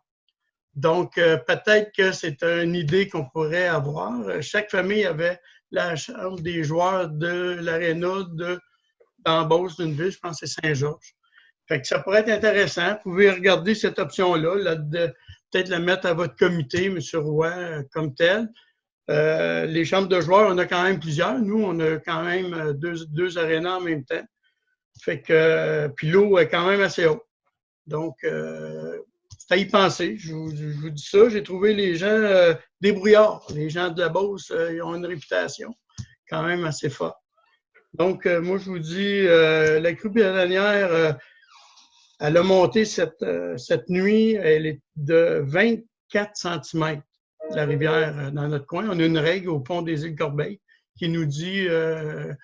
Donc, peut-être que c'est une idée qu'on pourrait avoir. Chaque famille avait la chambre des joueurs de l'aréna d'en Beauce d'une ville, je pense que c'est Saint-Georges. Fait que ça pourrait être intéressant. Vous pouvez regarder cette option-là, peut-être la mettre à votre comité, M. Roy, comme tel. Les chambres de joueurs, on a quand même plusieurs. Nous, on a quand même deux arénas en même temps. Fait que, puis l'eau est quand même assez haute. Donc, c'est à y penser. Je vous dis ça. J'ai trouvé les gens débrouillards. Les gens de la Beauce, ils ont une réputation quand même assez forte. Donc, moi, je vous dis, la crue printanière, elle a monté cette nuit. Elle est de 24 cm, la rivière, dans notre coin. On a une règle au pont des Îles-Corbeil qui nous dit à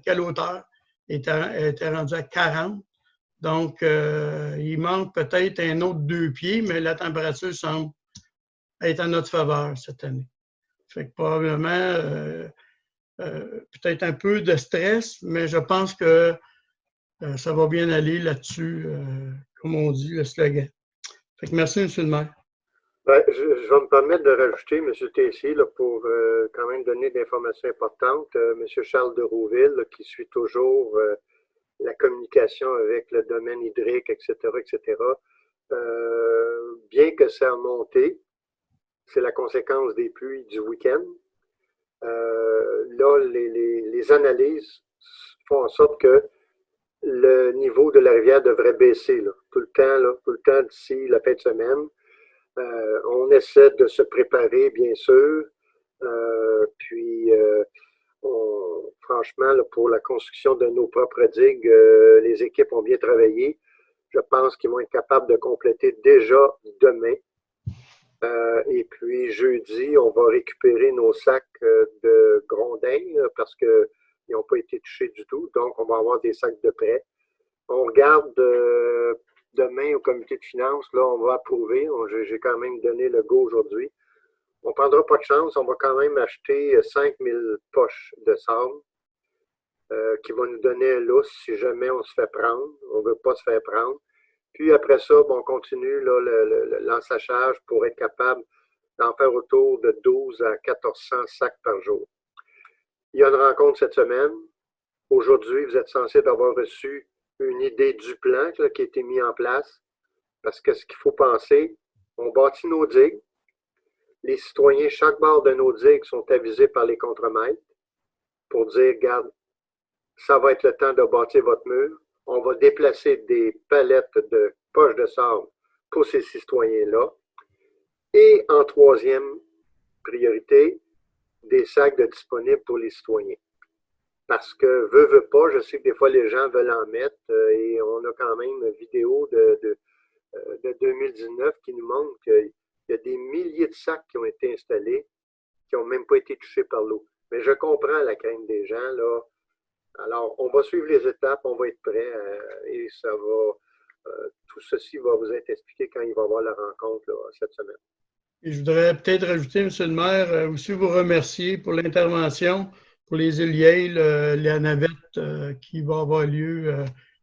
quelle hauteur était rendue à 40. Donc, il manque peut-être un autre 2 pieds, mais la température semble être en notre faveur cette année. Fait que probablement, peut-être un peu de stress, mais je pense que ça va bien aller là-dessus, comme on dit, le slogan. Fait que merci, M. le maire.
Ben, je vais me permettre de rajouter, M. Tessier, là, pour quand même donner des informations importantes. M. Charles de Rouville, là, qui suit toujours la communication avec le domaine hydrique, etc., etc. Bien que ça a monté, c'est la conséquence des pluies du week-end. Là, les analyses font en sorte que le niveau de la rivière devrait baisser là, tout le temps d'ici la fin de semaine. On essaie de se préparer, bien sûr. Puis, franchement, là, pour la construction de nos propres digues, les équipes ont bien travaillé. Je pense qu'ils vont être capables de compléter déjà demain. Et puis, jeudi, on va récupérer nos sacs de grondins là, parce qu'ils n'ont pas été touchés du tout. Donc, on va avoir des sacs de prêt. On regarde demain au comité de finances, là, on va approuver. J'ai quand même donné le go aujourd'hui. On ne prendra pas de chance. On va quand même acheter 5000 poches de sable qui vont nous donner un lousse si jamais on se fait prendre. On ne veut pas se faire prendre. Puis après ça, on continue l'ensachage pour être capable d'en faire autour de 12 à 1400 sacs par jour. Il y a une rencontre cette semaine. Aujourd'hui, vous êtes censé avoir reçu une idée du plan là, qui a été mis en place. Parce que ce qu'il faut penser, on bâtit nos digues. Les citoyens, chaque bord de nos digues sont avisés par les contremaîtres pour dire, regarde, ça va être le temps de bâtir votre mur. On va déplacer des palettes de poches de sable pour ces citoyens-là. Et en troisième priorité, des sacs de disponibles pour les citoyens. Parce que, veut pas, je sais que des fois les gens veulent en mettre et on a quand même une vidéo de 2019 qui nous montre qu'il y a des milliers de sacs qui ont été installés qui n'ont même pas été touchés par l'eau. Mais je comprends la crainte des gens, là. Alors, on va suivre les étapes, on va être prêts et ça va, tout ceci va vous être expliqué quand il va y avoir la rencontre là, cette semaine.
Et je voudrais peut-être rajouter, M. le maire, aussi vous remercier pour l'intervention, pour les îles Yale, la navette qui va avoir lieu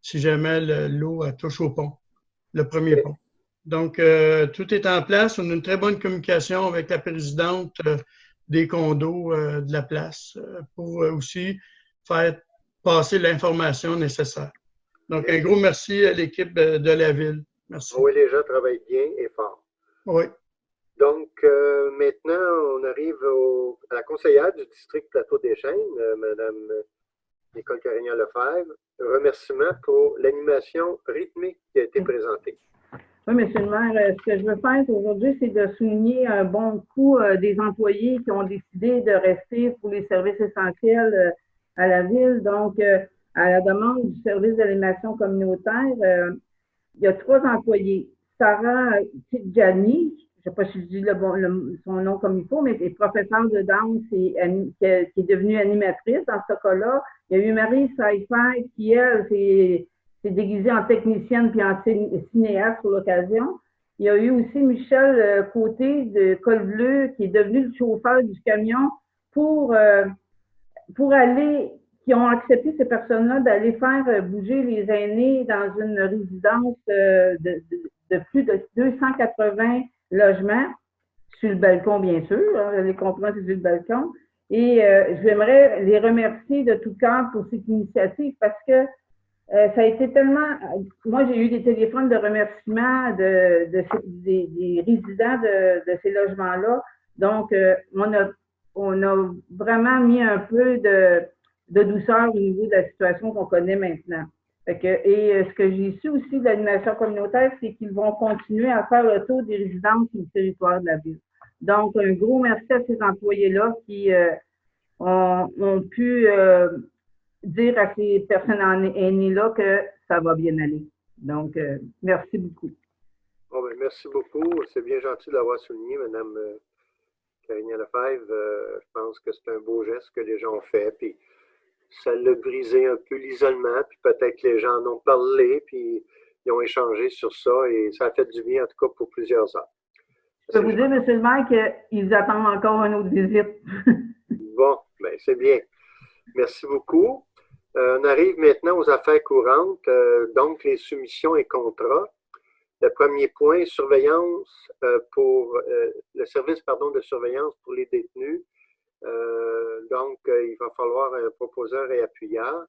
si jamais l'eau touche au pont, le premier pont. Donc, tout est en place. On a une très bonne communication avec la présidente des condos de la place pour aussi faire passer l'information nécessaire. Donc, un gros merci à l'équipe de la ville. Merci.
Oui, les gens travaillent bien et fort.
Oui.
Donc, maintenant, on arrive à la conseillère du district Plateau-des-Chênes, Mme Nicole Carignan-Lefebvre. Remerciements pour l'animation rythmique qui a été présentée.
Oui, M. le maire, ce que je veux faire aujourd'hui, c'est de souligner un bon coup des employés qui ont décidé de rester pour les services essentiels à la ville. Donc, à la demande du service d'animation communautaire, il y a 3 employés. Sarah Tidjani, je ne sais pas si je dis son nom comme il faut, mais est professeure de danse et qui est devenue animatrice dans ce cas-là. Il y a eu Marie Saifer qui, elle, s'est déguisée en technicienne puis en cinéaste pour l'occasion. Il y a eu aussi Michel Côté de Col Bleu qui est devenu le chauffeur du camion pour aller, qui ont accepté ces personnes-là d'aller faire bouger les aînés dans une résidence de plus de 280 logements, sur le balcon, bien sûr. Hein, vous allez comprendre, c'est sur le balcon. Et j'aimerais les remercier de tout cœur pour cette initiative parce que ça a été tellement... Moi, j'ai eu des téléphones de remerciement des résidents de ces logements-là. Donc, on a vraiment mis un peu de douceur au niveau de la situation qu'on connaît maintenant. Et ce que j'ai su aussi de l'animation communautaire, c'est qu'ils vont continuer à faire le tour des résidences sur le territoire de la ville. Donc, un gros merci à ces employés-là qui ont pu dire à ces personnes aînées-là que ça va bien aller. Donc, merci beaucoup.
Bon, ben, merci beaucoup. C'est bien gentil de l'avoir souligné, Mme Karine Lefebvre. Je pense que c'est un beau geste que les gens ont fait. Puis, ça l'a brisé un peu l'isolement. Puis, peut-être que les gens en ont parlé. Puis, ils ont échangé sur ça. Et ça a fait du bien, en tout cas, pour plusieurs heures.
Je peux vous dire, M. le maire, qu'ils attendent encore une autre visite.
Bon, ben, c'est bien. Merci beaucoup. On arrive maintenant aux affaires courantes, donc les soumissions et contrats. Le premier point, surveillance pour le service de surveillance pour les détenus. Donc, il va falloir un proposeur et appuyeur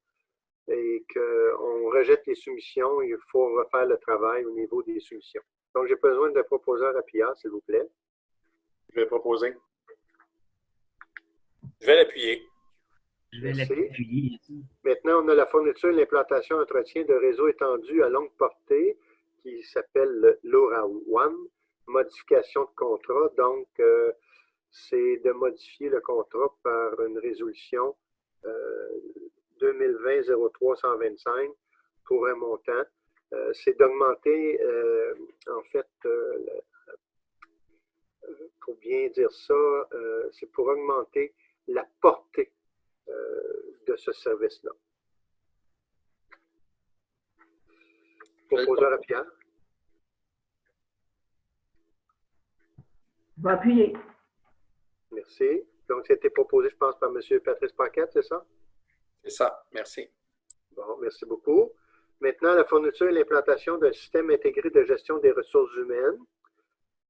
et qu'on rejette les soumissions. Il faut refaire le travail au niveau des soumissions. Donc, j'ai besoin d'un proposeur appuyeur, s'il vous plaît.
Je vais proposer.
Je vais l'appuyer.
Je vais l'appuyer.
Maintenant, on a la fourniture et l'implantation entretien de réseaux étendus à longue portée qui s'appelle le LoRa One. Modification de contrat. Donc, c'est de modifier le contrat par une résolution 2020-03-125 pour un montant. C'est d'augmenter, en fait, pour bien dire ça, c'est pour augmenter la portée de ce service-là. Proposeur appuyeur.
Je vais appuyer.
Merci. Donc, c'était proposé, je pense, par M. Patrice Paquette, c'est ça?
C'est ça. Merci.
Bon, merci beaucoup. Maintenant, la fourniture et l'implantation d'un système intégré de gestion des ressources humaines.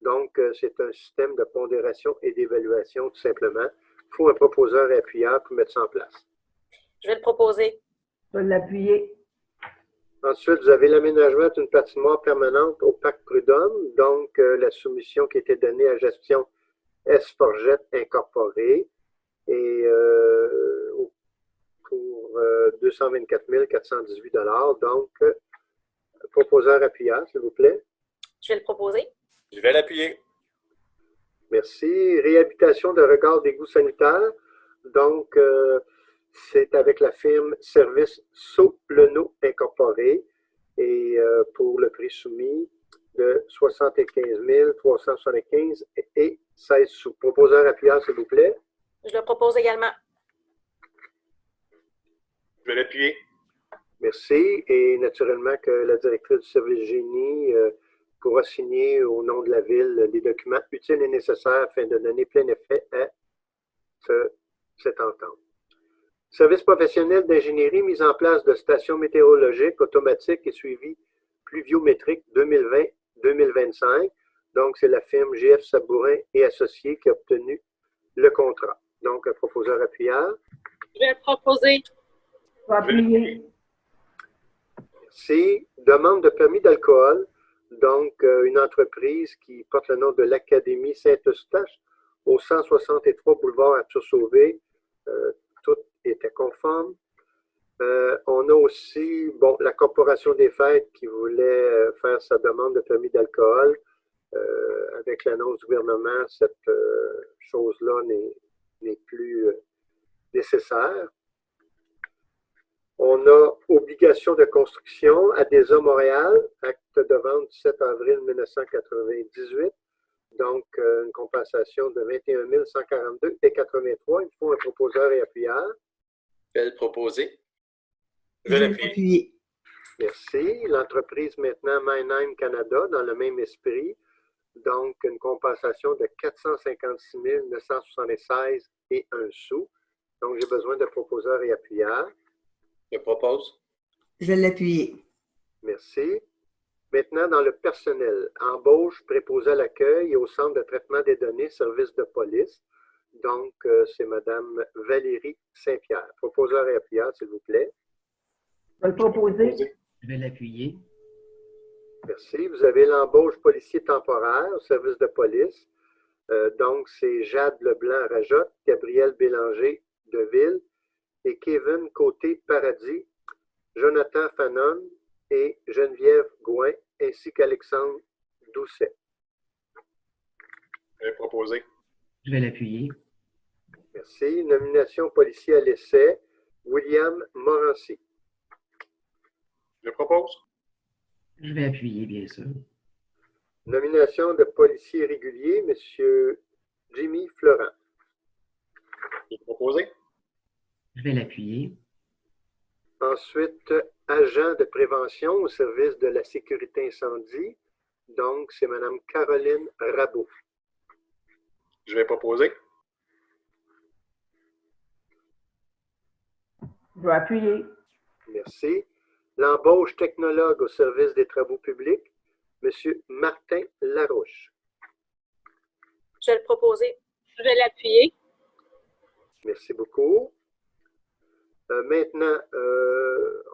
Donc, c'est un système de pondération et d'évaluation, tout simplement. Il faut un proposeur et appuyeur pour mettre ça en place.
Je vais le proposer.
Je vais l'appuyer.
Ensuite, vous avez l'aménagement d'une patinoire permanente au Parc Prud'homme. Donc, la soumission qui était donnée à gestion S-Forget Incorporée et pour 224 418 $. Donc, proposeur appuyeur, s'il vous plaît.
Je vais le proposer.
Je vais l'appuyer.
Merci. Réhabilitation de regard d'égout sanitaire. Donc, c'est avec la firme Service Sopleno Incorporé et pour le prix soumis de 75 375 et 16 sous. Proposeur appuyeur, s'il vous plaît.
Je le propose également.
Je vais l'appuyer.
Merci. Et naturellement que la directrice du service génie pourra signer au nom de la ville les documents utiles et nécessaires afin de donner plein effet à cette entente. Service professionnel d'ingénierie, mise en place de stations météorologiques automatiques et suivi pluviométrique 2020-2025. Donc, c'est la firme GF Sabourin et Associés qui a obtenu le contrat. Donc, un proposeur appuyeur.
Je vais le proposer.
Je vais appuyer.
Merci. Demande de permis d'alcool. Donc, une entreprise qui porte le nom de l'Académie Saint-Eustache au 163 boulevard Arthur-Sauvé. Tout était conforme. On a aussi la Corporation des Fêtes qui voulait faire sa demande de permis d'alcool. Avec l'annonce du gouvernement, cette chose-là n'est plus nécessaire. On a obligation de construction à Adesa Montréal, acte de vente du 7 avril 1998. Donc, une compensation de 21 142 et 83. Il faut un proposeur et appuyeur.
Je vais le proposer. Je vais l'appuyer.
Merci. L'entreprise maintenant Mannheim Canada, dans le même esprit, Donc, une compensation de 456 976 et 1 sou. Donc, j'ai besoin de proposeurs et appuyeurs.
Je propose.
Je vais l'appuyer.
Merci. Maintenant, dans le personnel, embauche, préposé à l'accueil et au centre de traitement des données, service de police. Donc, c'est Mme Valérie Saint-Pierre. Proposeur et appuyeur, s'il vous plaît.
Je vais le proposer.
Je vais l'appuyer.
Merci. Vous avez l'embauche policier temporaire au service de police. Donc, c'est Jade Leblanc-Rajotte, Gabriel Bélanger de Ville et Kevin Côté-Paradis, Jonathan Fanon et Geneviève Gouin, ainsi qu'Alexandre Doucet.
Je vais proposer.
Je vais l'appuyer.
Merci. Nomination policier à l'essai, William Morancy.
Je propose.
Je vais appuyer, bien sûr.
Nomination de policier régulier, M. Jimmy Florent.
Je vais proposer.
Je vais l'appuyer.
Ensuite, agent de prévention au service de la sécurité incendie. Donc, c'est Mme Caroline Rabot.
Je vais proposer.
Je vais appuyer.
Merci. L'embauche technologue au service des travaux publics, M. Martin Larouche.
Je vais le proposer. Je vais l'appuyer.
Merci beaucoup. Maintenant,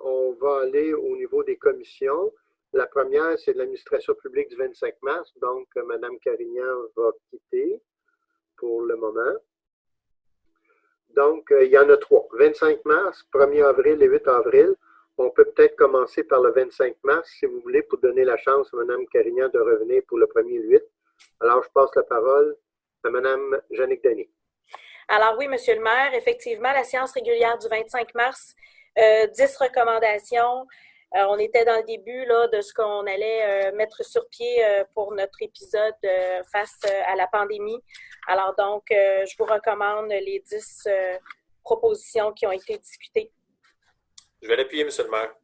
on va aller au niveau des commissions. La première, c'est de l'administration publique du 25 mars. Donc, Mme Carignan va quitter pour le moment. Donc, il y en a 3. 25 mars, 1er avril et 8 avril. On peut peut-être commencer par le 25 mars, si vous voulez, pour donner la chance à Mme Carignan de revenir pour le 1er 8. Alors, je passe la parole à Mme Jannick Denis.
Alors oui, Monsieur le maire, effectivement, la séance régulière du 25 mars, 10 recommandations. On était dans le début là, de ce qu'on allait mettre sur pied pour notre épisode face à la pandémie. Alors donc, je vous recommande les 10 propositions qui ont été discutées.
Je vais l'appuyer, Monsieur le maire.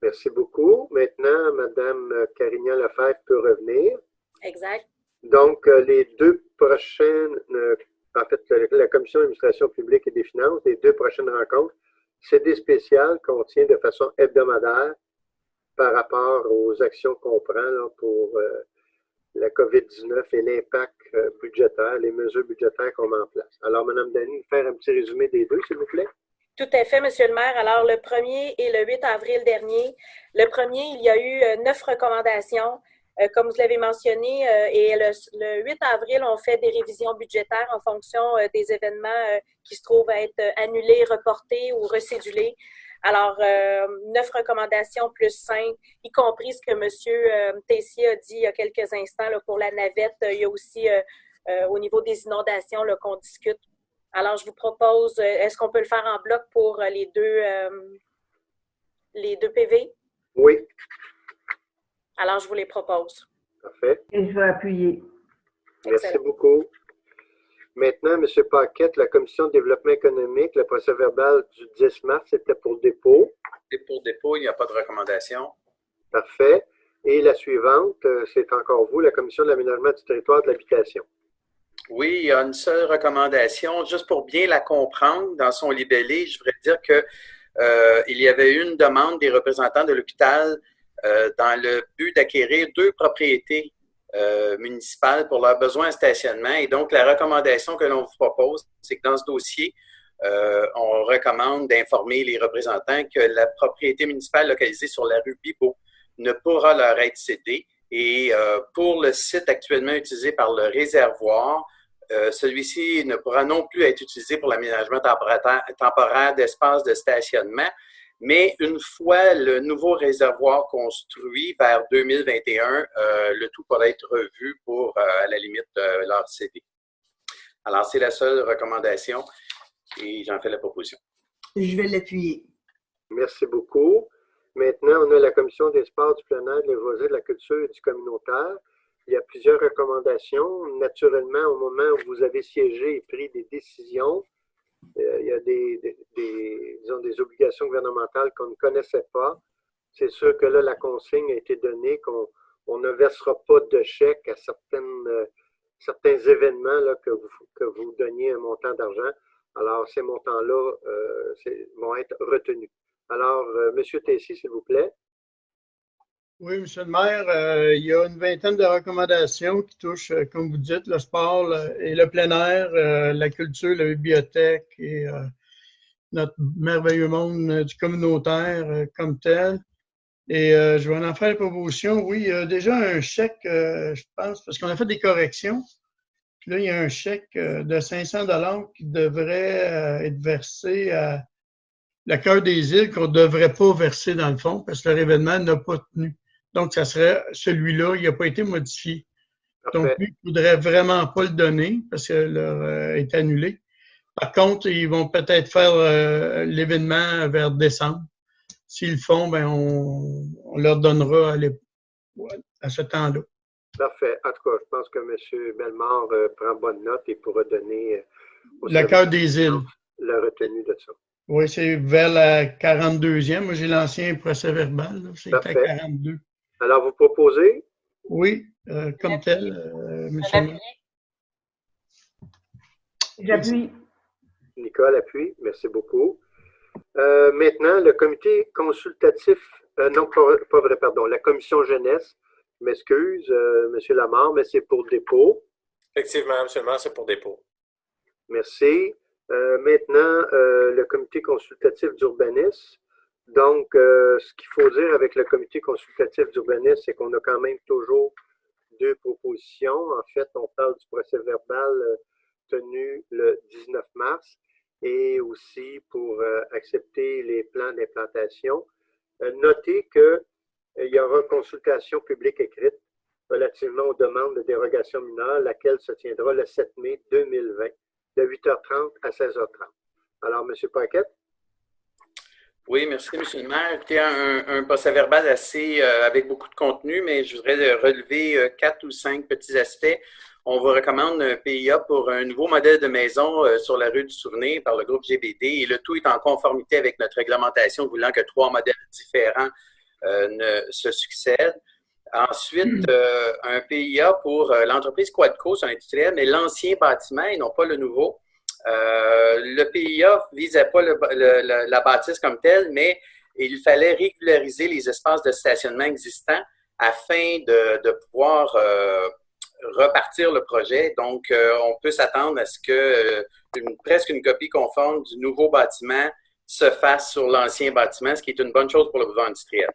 Merci beaucoup. Maintenant, Mme Carignan-Lefebvre peut revenir.
Exact.
Donc, les 2 prochaines, en fait, la Commission d'administration publique et des finances, les 2 prochaines rencontres, CD spécial qu'on tient de façon hebdomadaire par rapport aux actions qu'on prend là, pour la COVID-19 et l'impact budgétaire, les mesures budgétaires qu'on met en place. Alors, Mme Denis, faire un petit résumé des 2, s'il vous plaît.
Tout à fait, Monsieur le maire. Alors, le 1er et le 8 avril dernier, le 1er, il y a eu 9 recommandations. Comme vous l'avez mentionné, et le 8 avril, on fait des révisions budgétaires en fonction des événements qui se trouvent à être annulés, reportés ou recédulés. Alors, 9 recommandations plus 5, y compris ce que M. Tessier a dit il y a quelques instants là, pour la navette. Il y a aussi au niveau des inondations là, qu'on discute. Alors, je vous propose, est-ce qu'on peut le faire en bloc pour les deux PV?
Oui.
Alors, je vous les propose.
Parfait.
Et je vais appuyer.
Merci
Excellent.
beaucoup. Maintenant, M. Paquette, la Commission de développement économique, le procès-verbal du 10 mars, c'était pour dépôt.
Et pour dépôt, il n'y a pas de recommandation.
Parfait. Et la suivante, c'est encore vous, la Commission de l'aménagement du territoire et de l'habitation.
Oui, il y a une seule recommandation. Juste pour bien la comprendre, dans son libellé, je voudrais dire que il y avait eu une demande des représentants de l'hôpital dans le but d'acquérir 2 propriétés municipales pour leurs besoins de stationnement. Et donc, la recommandation que l'on vous propose, c'est que dans ce dossier, on recommande d'informer les représentants que la propriété municipale localisée sur la rue Bibeau ne pourra leur être cédée. Et pour le site actuellement utilisé par le réservoir, celui-ci ne pourra non plus être utilisé pour l'aménagement temporaire d'espace de stationnement. Mais une fois le nouveau réservoir construit vers 2021, le tout pourra être revu pour, à la limite, leur céder. Alors, c'est la seule recommandation et j'en fais la proposition.
Je vais l'appuyer.
Merci beaucoup. Maintenant, on a la Commission des sports, du plein air, de loisirs, de la culture et du communautaire. Il y a plusieurs recommandations. Naturellement, au moment où vous avez siégé et pris des décisions, il y a des obligations gouvernementales qu'on ne connaissait pas. C'est sûr que là, la consigne a été donnée, qu'on on ne versera pas de chèque à certains événements là, que vous donniez un montant d'argent. Alors, ces montants-là vont être retenus. Alors, M. Tessier, s'il vous plaît.
Oui, M. le maire, il y a une vingtaine de recommandations qui touchent, comme vous dites, le sport et le plein air, la culture, la bibliothèque et notre merveilleux monde du communautaire comme tel. Et je vais en faire la proposition. Oui, il y a déjà un chèque, je pense, parce qu'on a fait des corrections. Puis là, il y a un chèque de 500 $ qui devrait être versé à la Cœur des Îles, qu'on ne devrait pas verser dans le fond, parce que leur événement n'a pas tenu. Donc, ça serait celui-là, il n'a pas été modifié. Donc, lui, il ne faudrait vraiment pas le donner, parce que leur est annulé. Par contre, ils vont peut-être faire l'événement vers décembre. S'ils le font, ben on leur donnera à ce temps-là.
Parfait. En tout cas, je pense que M. Bellemare prend bonne note et pourra donner
la Cœur des Îles
la retenue de ça.
Oui, c'est vers la 42e. Moi, j'ai l'ancien procès-verbal. C'est à 42.
Alors, vous proposez?
Oui, comme tel, M.
J'appuie.
Nicole appuie. Merci beaucoup. Maintenant, le comité consultatif, non, pas vrai, pardon, la commission jeunesse, je m'excuse, M. Lamarre, mais c'est pour dépôt.
Effectivement, M. le maire, c'est pour dépôt.
Merci. Maintenant, le comité consultatif d'urbanisme. Donc, ce qu'il faut dire avec le comité consultatif d'urbanisme, c'est qu'on a quand même toujours deux propositions. En fait, on parle du procès-verbal tenu le 19 mars et aussi pour accepter les plans d'implantation. Notez qu'il y aura consultation publique écrite relativement aux demandes de dérogation mineure, laquelle se tiendra le 7 mai 2020, de 8h30 à 16h30. Alors, M. Paquette?
Oui, merci, M. le maire. Écoutez, un procès-verbal assez avec beaucoup de contenu, mais je voudrais relever 4 ou 5 petits aspects. On vous recommande un PIA pour un nouveau modèle de maison sur la rue du Souvenir par le groupe GBD et le tout est en conformité avec notre réglementation voulant que 3 modèles différents ne se succèdent. Ensuite, un PIA pour l'entreprise Quadco, c'est un industriel, mais l'ancien bâtiment et non pas le nouveau. Le PIA ne visait pas la bâtisse comme telle, mais il fallait régulariser les espaces de stationnement existants afin de pouvoir repartir le projet. Donc, on peut s'attendre à ce que presque une copie conforme du nouveau bâtiment se fasse sur l'ancien bâtiment, ce qui est une bonne chose pour le boulevard industriel.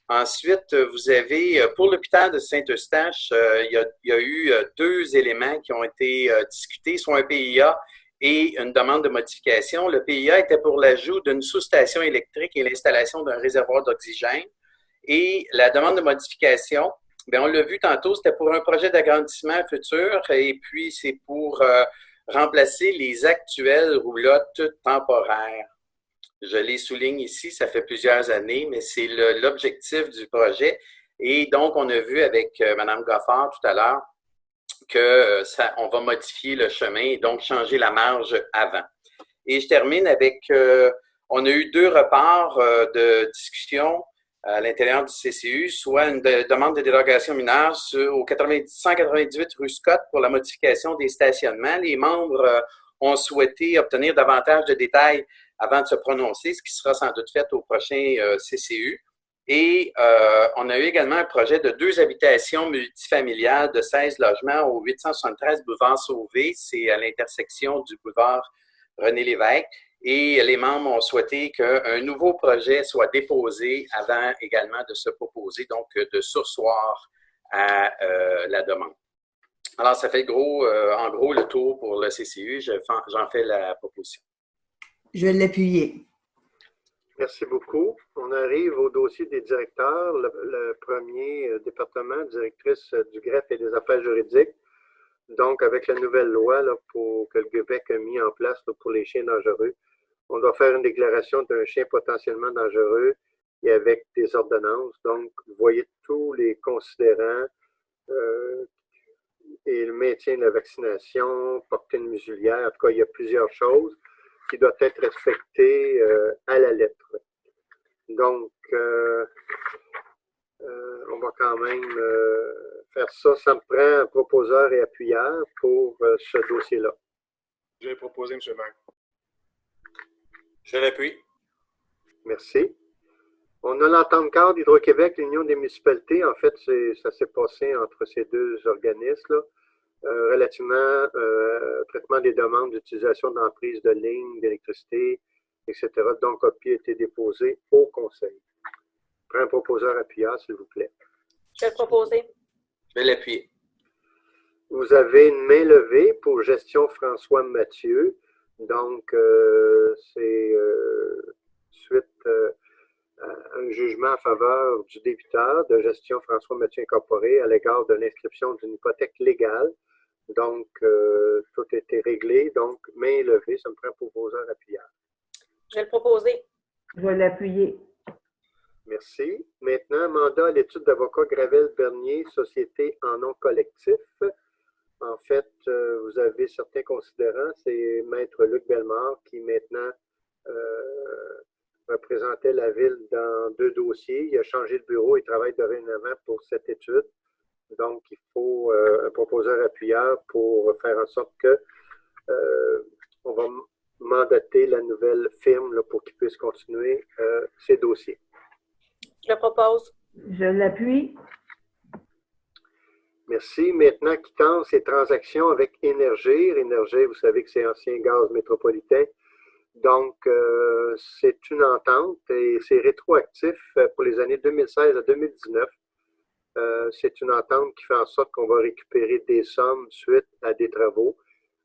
Ensuite, vous avez, pour l'hôpital de Saint-Eustache, il y a eu 2 éléments qui ont été discutés, soit un PIA et une demande de modification. Le PIA était pour l'ajout d'une sous-station électrique et l'installation d'un réservoir d'oxygène. Et la demande de modification, bien, on l'a vu tantôt, c'était pour un projet d'agrandissement futur et puis c'est pour remplacer les actuelles roulottes temporaires. Je les souligne ici, ça fait plusieurs années, mais c'est l'objectif du projet. Et donc, on a vu avec Mme Goffard tout à l'heure qu'on va modifier le chemin et donc changer la marge avant. Et je termine avec, on a eu 2 reparts de discussion à l'intérieur du CCU, soit une demande de dérogation mineure au 198 rue Scott pour la modification des stationnements. Les membres ont souhaité obtenir davantage de détails avant de se prononcer, ce qui sera sans doute fait au prochain CCU. Et on a eu également un projet de 2 habitations multifamiliales de 16 logements au 873 boulevard Sauvé. C'est à l'intersection du boulevard René-Lévesque. Et les membres ont souhaité qu'un nouveau projet soit déposé avant également de se proposer, donc de surseoir à la demande. Alors, ça fait en gros le tour pour le CCU. J'en fais la proposition.
Je vais l'appuyer.
Merci beaucoup. On arrive au dossier des directeurs. Le premier département, directrice du greffe et des affaires juridiques. Donc, avec la nouvelle loi là, que le Québec a mis en place là, pour les chiens dangereux, on doit faire une déclaration d'un chien potentiellement dangereux et avec des ordonnances. Donc, vous voyez tous les considérants et le maintien de la vaccination, porter une musulière. En tout cas, il y a plusieurs choses qui doivent être respectées à la lettre. Donc, on va quand quand même faire ça. Ça me prend un proposeur et appuyeur pour ce dossier-là.
Je vais proposer, M. le maire.
Je l'appuie.
Merci. On a l'entente cadre d'Hydro-Québec, l'Union des municipalités. En fait, ça s'est passé entre ces deux organismes-là, relativement au traitement des demandes d'utilisation d'emprise de lignes, d'électricité, etc. Donc, copie a été déposée au Conseil. Prends un proposeur appuyeur, s'il vous plaît.
Je vais le proposer.
Je vais l'appuyer.
Vous avez une main levée pour gestion François Mathieu. Donc, c'est suite à un jugement en faveur du débiteur de gestion François Mathieu Incorporé à l'égard de l'inscription d'une hypothèque légale. Donc, tout a été réglé. Donc, main levée, ça me prend un proposeur appuyeur.
Je vais le proposer.
Je vais l'appuyer.
Merci. Maintenant, mandat à l'étude d'avocat Gravel-Bernier, société en nom collectif. En fait, vous avez certains considérants. C'est Maître Luc Bellemare qui maintenant représentait la ville dans 2 dossiers. Il a changé de bureau et travaille dorénavant pour cette étude. Donc, il faut un proposeur appuyeur pour faire en sorte que on va mandater la nouvelle firme là, pour qu'il puisse continuer ses dossiers.
Je le propose.
Je l'appuie.
Merci. Maintenant, quittance et transactions avec Énergir. Énergir, vous savez que c'est ancien gaz métropolitain. Donc, c'est une entente et c'est rétroactif pour les années 2016 à 2019. C'est une entente qui fait en sorte qu'on va récupérer des sommes suite à des travaux.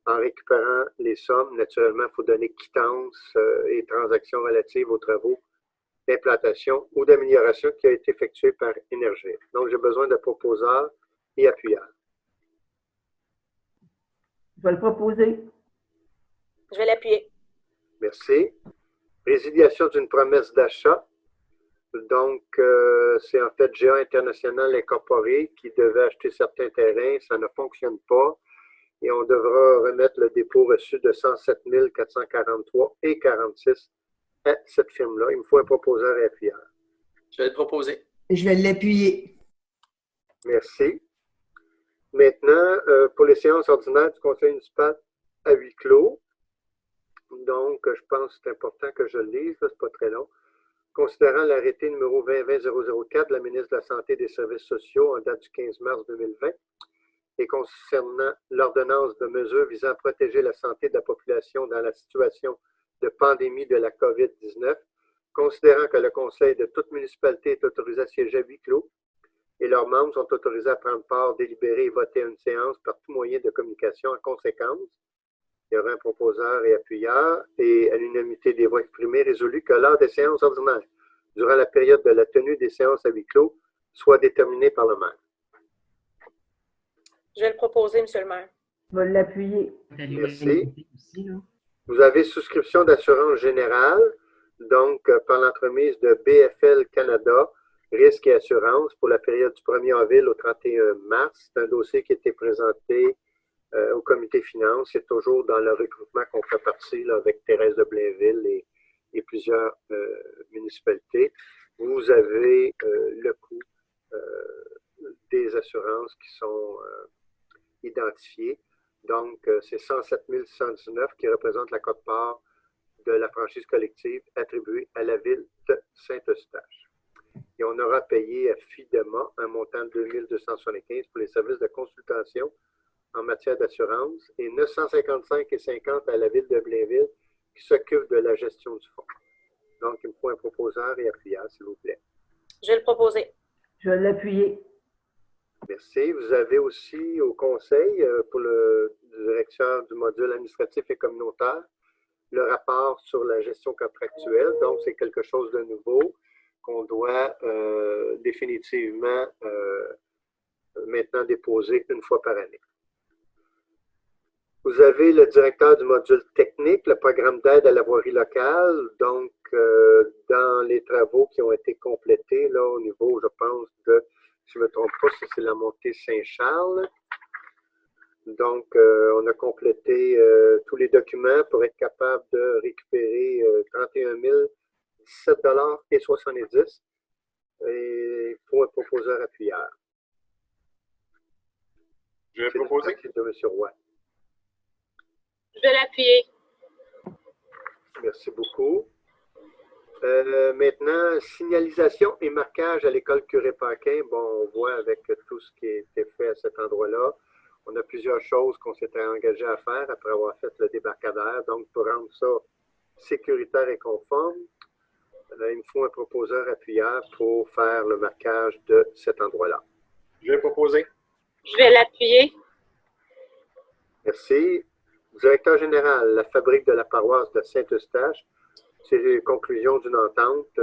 En récupérant les sommes, naturellement, il faut donner quittance et transactions relatives aux travaux d'implantation ou d'amélioration qui a été effectué par Énergir. Donc, j'ai besoin de proposeurs et appuyeurs.
Je vais le proposer.
Je vais l'appuyer.
Merci. Résiliation d'une promesse d'achat. Donc, c'est en fait GA International Incorporé qui devait acheter certains terrains. Ça ne fonctionne pas. Et on devra remettre le dépôt reçu de 107 443 et 46 à cette firme-là. Il me faut un proposeur et appuyeur.
Je vais le proposer.
Je vais l'appuyer.
Merci. Maintenant, pour les séances ordinaires du Conseil municipal à huis clos, donc je pense que c'est important que je le lise, ce n'est pas très long. Considérant l'arrêté numéro 2020-004 de la ministre de la Santé et des Services sociaux en date du 15 mars 2020 et concernant l'ordonnance de mesures visant à protéger la santé de la population dans la situation de pandémie de la COVID-19, considérant que le Conseil de toute municipalité est autorisé à siéger à huis clos et leurs membres sont autorisés à prendre part, délibérer et voter à une séance par tout moyen de communication. En conséquence, il y aura un proposeur et appuyeur et à l'unanimité des voix exprimées, résolu que l'heure des séances ordinaires, durant la période de la tenue des séances à huis clos, soit déterminée par le maire.
Je vais le proposer, M. le maire.
Je vais l'appuyer.
Merci. Vous avez souscription d'assurance générale, donc par l'entremise de BFL Canada, risque et assurance pour la période du 1er avril au 31 mars. C'est un dossier qui a été présenté au comité finance. C'est toujours dans le recrutement qu'on fait partie là, avec Thérèse de Blainville et plusieurs municipalités. Vous avez le coût des assurances qui sont identifiées. Donc, c'est 107 119 qui représente la quote-part de la franchise collective attribuée à la ville de Saint-Eustache. Et on aura payé à FIDEMA un montant de 2 275 pour les services de consultation en matière d'assurance et 955,50 à la ville de Blainville qui s'occupe de la gestion du fonds. Donc, il me faut un proposeur et appuyeur, s'il vous plaît.
Je vais le proposer.
Je vais l'appuyer.
Merci. Vous avez aussi au conseil, pour le directeur du module administratif et communautaire, le rapport sur la gestion contractuelle. Donc, c'est quelque chose de nouveau qu'on doit définitivement maintenant déposer une fois par année. Vous avez le directeur du module technique, le programme d'aide à la voirie locale. Donc, dans les travaux qui ont été complétés, là, au niveau, je pense, de, si je ne me trompe pas, c'est la montée Saint-Charles. Donc, on a complété tous les documents pour être capable de récupérer 31 017,70 $. Et il faut un proposeur proposeur appuyeur.
Je vais proposer.
De M. Roy.
Je vais l'appuyer.
Merci beaucoup. Maintenant, signalisation et marquage à l'école Curé-Paquin. Bon, on voit avec tout ce qui a été fait à cet endroit-là, on a plusieurs choses qu'on s'était engagé à faire après avoir fait le débarcadère. Donc, pour rendre ça sécuritaire et conforme, il me faut un proposeur appuyeur pour faire le marquage de cet endroit-là.
Je vais proposer.
Je vais l'appuyer.
Merci. Directeur général, la fabrique de la paroisse de Saint-Eustache, c'est les conclusions d'une entente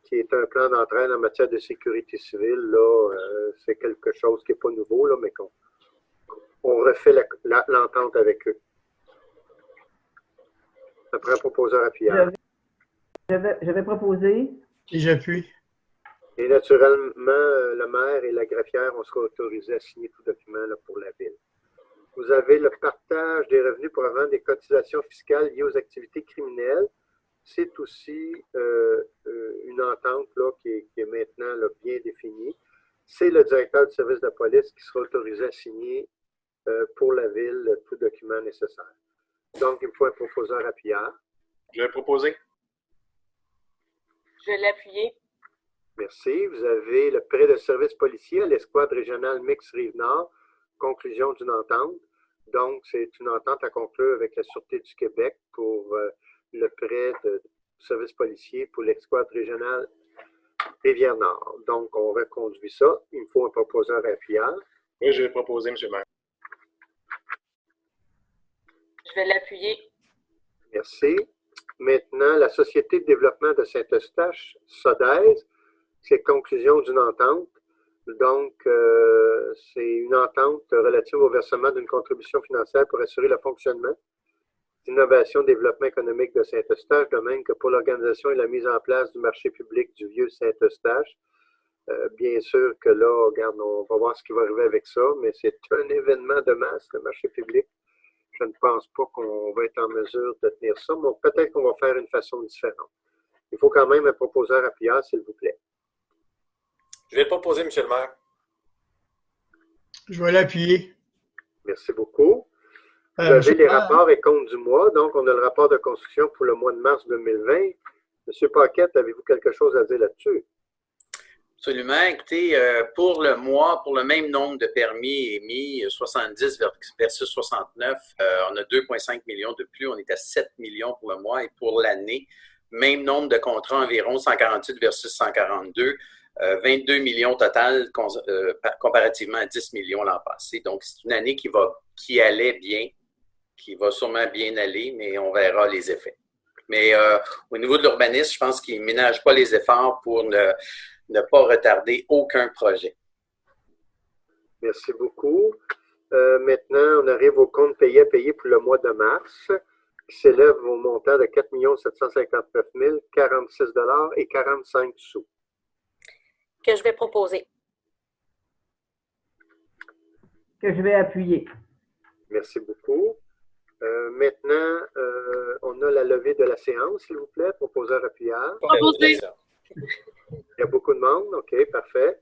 qui est un plan d'entraide en matière de sécurité civile. Là, c'est quelque chose qui n'est pas nouveau, là, mais qu'on refait l'entente avec eux. Après un proposeur appuyeur.
Je vais proposer.
Et j'appuie.
Et naturellement, le maire et la greffière, on sera autorisés à signer tout document là, pour la ville. Vous avez le partage des revenus provenant des cotisations fiscales liées aux activités criminelles. C'est aussi une entente là, qui est maintenant là, bien définie. C'est le directeur du service de police qui sera autorisé à signer pour la ville tout document nécessaire. Donc, il me faut un proposeur appuyeur.
Je vais proposer.
Je vais l'appuyer.
Merci. Vous avez le prêt de service policier à l'escouade régionale mixte Rive-Nord. Conclusion d'une entente. Donc, c'est une entente à conclure avec la Sûreté du Québec pour le prêt de service policier pour l'escouade régionale Rivière-Nord. Donc, on reconduit ça. Il me faut un proposeur appuyeur.
Oui, je vais proposer, M. le maire.
Je vais l'appuyer.
Merci. Maintenant, la Société de développement de Saint-Eustache, SODES, c'est conclusion d'une entente. Donc, c'est une entente relative au versement d'une contribution financière pour assurer le fonctionnement, l'innovation et développement économique de Saint-Eustache, de même que pour l'organisation et la mise en place du marché public du vieux Saint-Eustache. Bien sûr que là, regarde, on va voir ce qui va arriver avec ça, mais c'est un événement de masse, le marché public. Je ne pense pas qu'on va être en mesure de tenir ça, mais peut-être qu'on va faire une façon différente. Il faut quand même un proposeur appuyeur, s'il vous plaît.
Je vais le proposer, M. le maire.
Je vais l'appuyer.
Merci beaucoup. Vous avez les rapports et comptes du mois. Donc, on a le rapport de construction pour le mois de mars 2020. M. Paquette, avez-vous quelque chose à dire là-dessus?
Absolument. Écoutez, pour le mois, pour le même nombre de permis émis, 70 versus 69, on a 2,5 millions de plus. On est à 7 millions pour le mois. Et pour l'année, même nombre de contrats, environ 148 versus 142. 22 millions total comparativement à 10 millions l'an passé. Donc, c'est une année qui allait bien, qui va sûrement bien aller, mais on verra les effets. Mais au niveau de l'urbanisme, je pense qu'ils ne ménagent pas les efforts pour ne pas retarder aucun projet.
Merci beaucoup. Maintenant, on arrive au compte payé à payer pour le mois de mars, qui s'élève au montant de 4 759 046 $ et 45 sous.
Que je vais proposer.
Que je vais appuyer.
Merci beaucoup. Maintenant, on a la levée de la séance, s'il vous plaît, proposeur appuyeur.
Proposer.
Il y a beaucoup de monde. OK, parfait.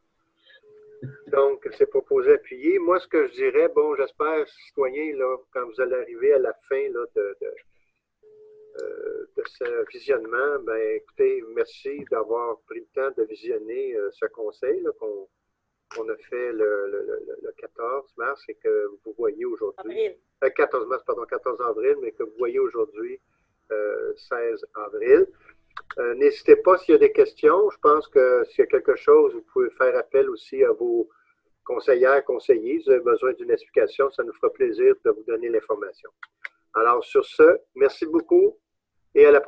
Donc, c'est proposé appuyé. Moi, ce que je dirais, bon, j'espère, citoyens, là, quand vous allez arriver à la fin là, de ce visionnement, ben, écoutez, merci d'avoir pris le temps de visionner ce conseil qu'on a fait le 14 mars et que vous voyez aujourd'hui. 14 mars, pardon, 14 avril, mais que vous voyez aujourd'hui 16 avril. N'hésitez pas s'il y a des questions. Je pense que s'il y a quelque chose, vous pouvez faire appel aussi à vos conseillères, conseillers. Si vous avez besoin d'une explication, ça nous fera plaisir de vous donner l'information. Alors, sur ce, merci beaucoup et à la prochaine.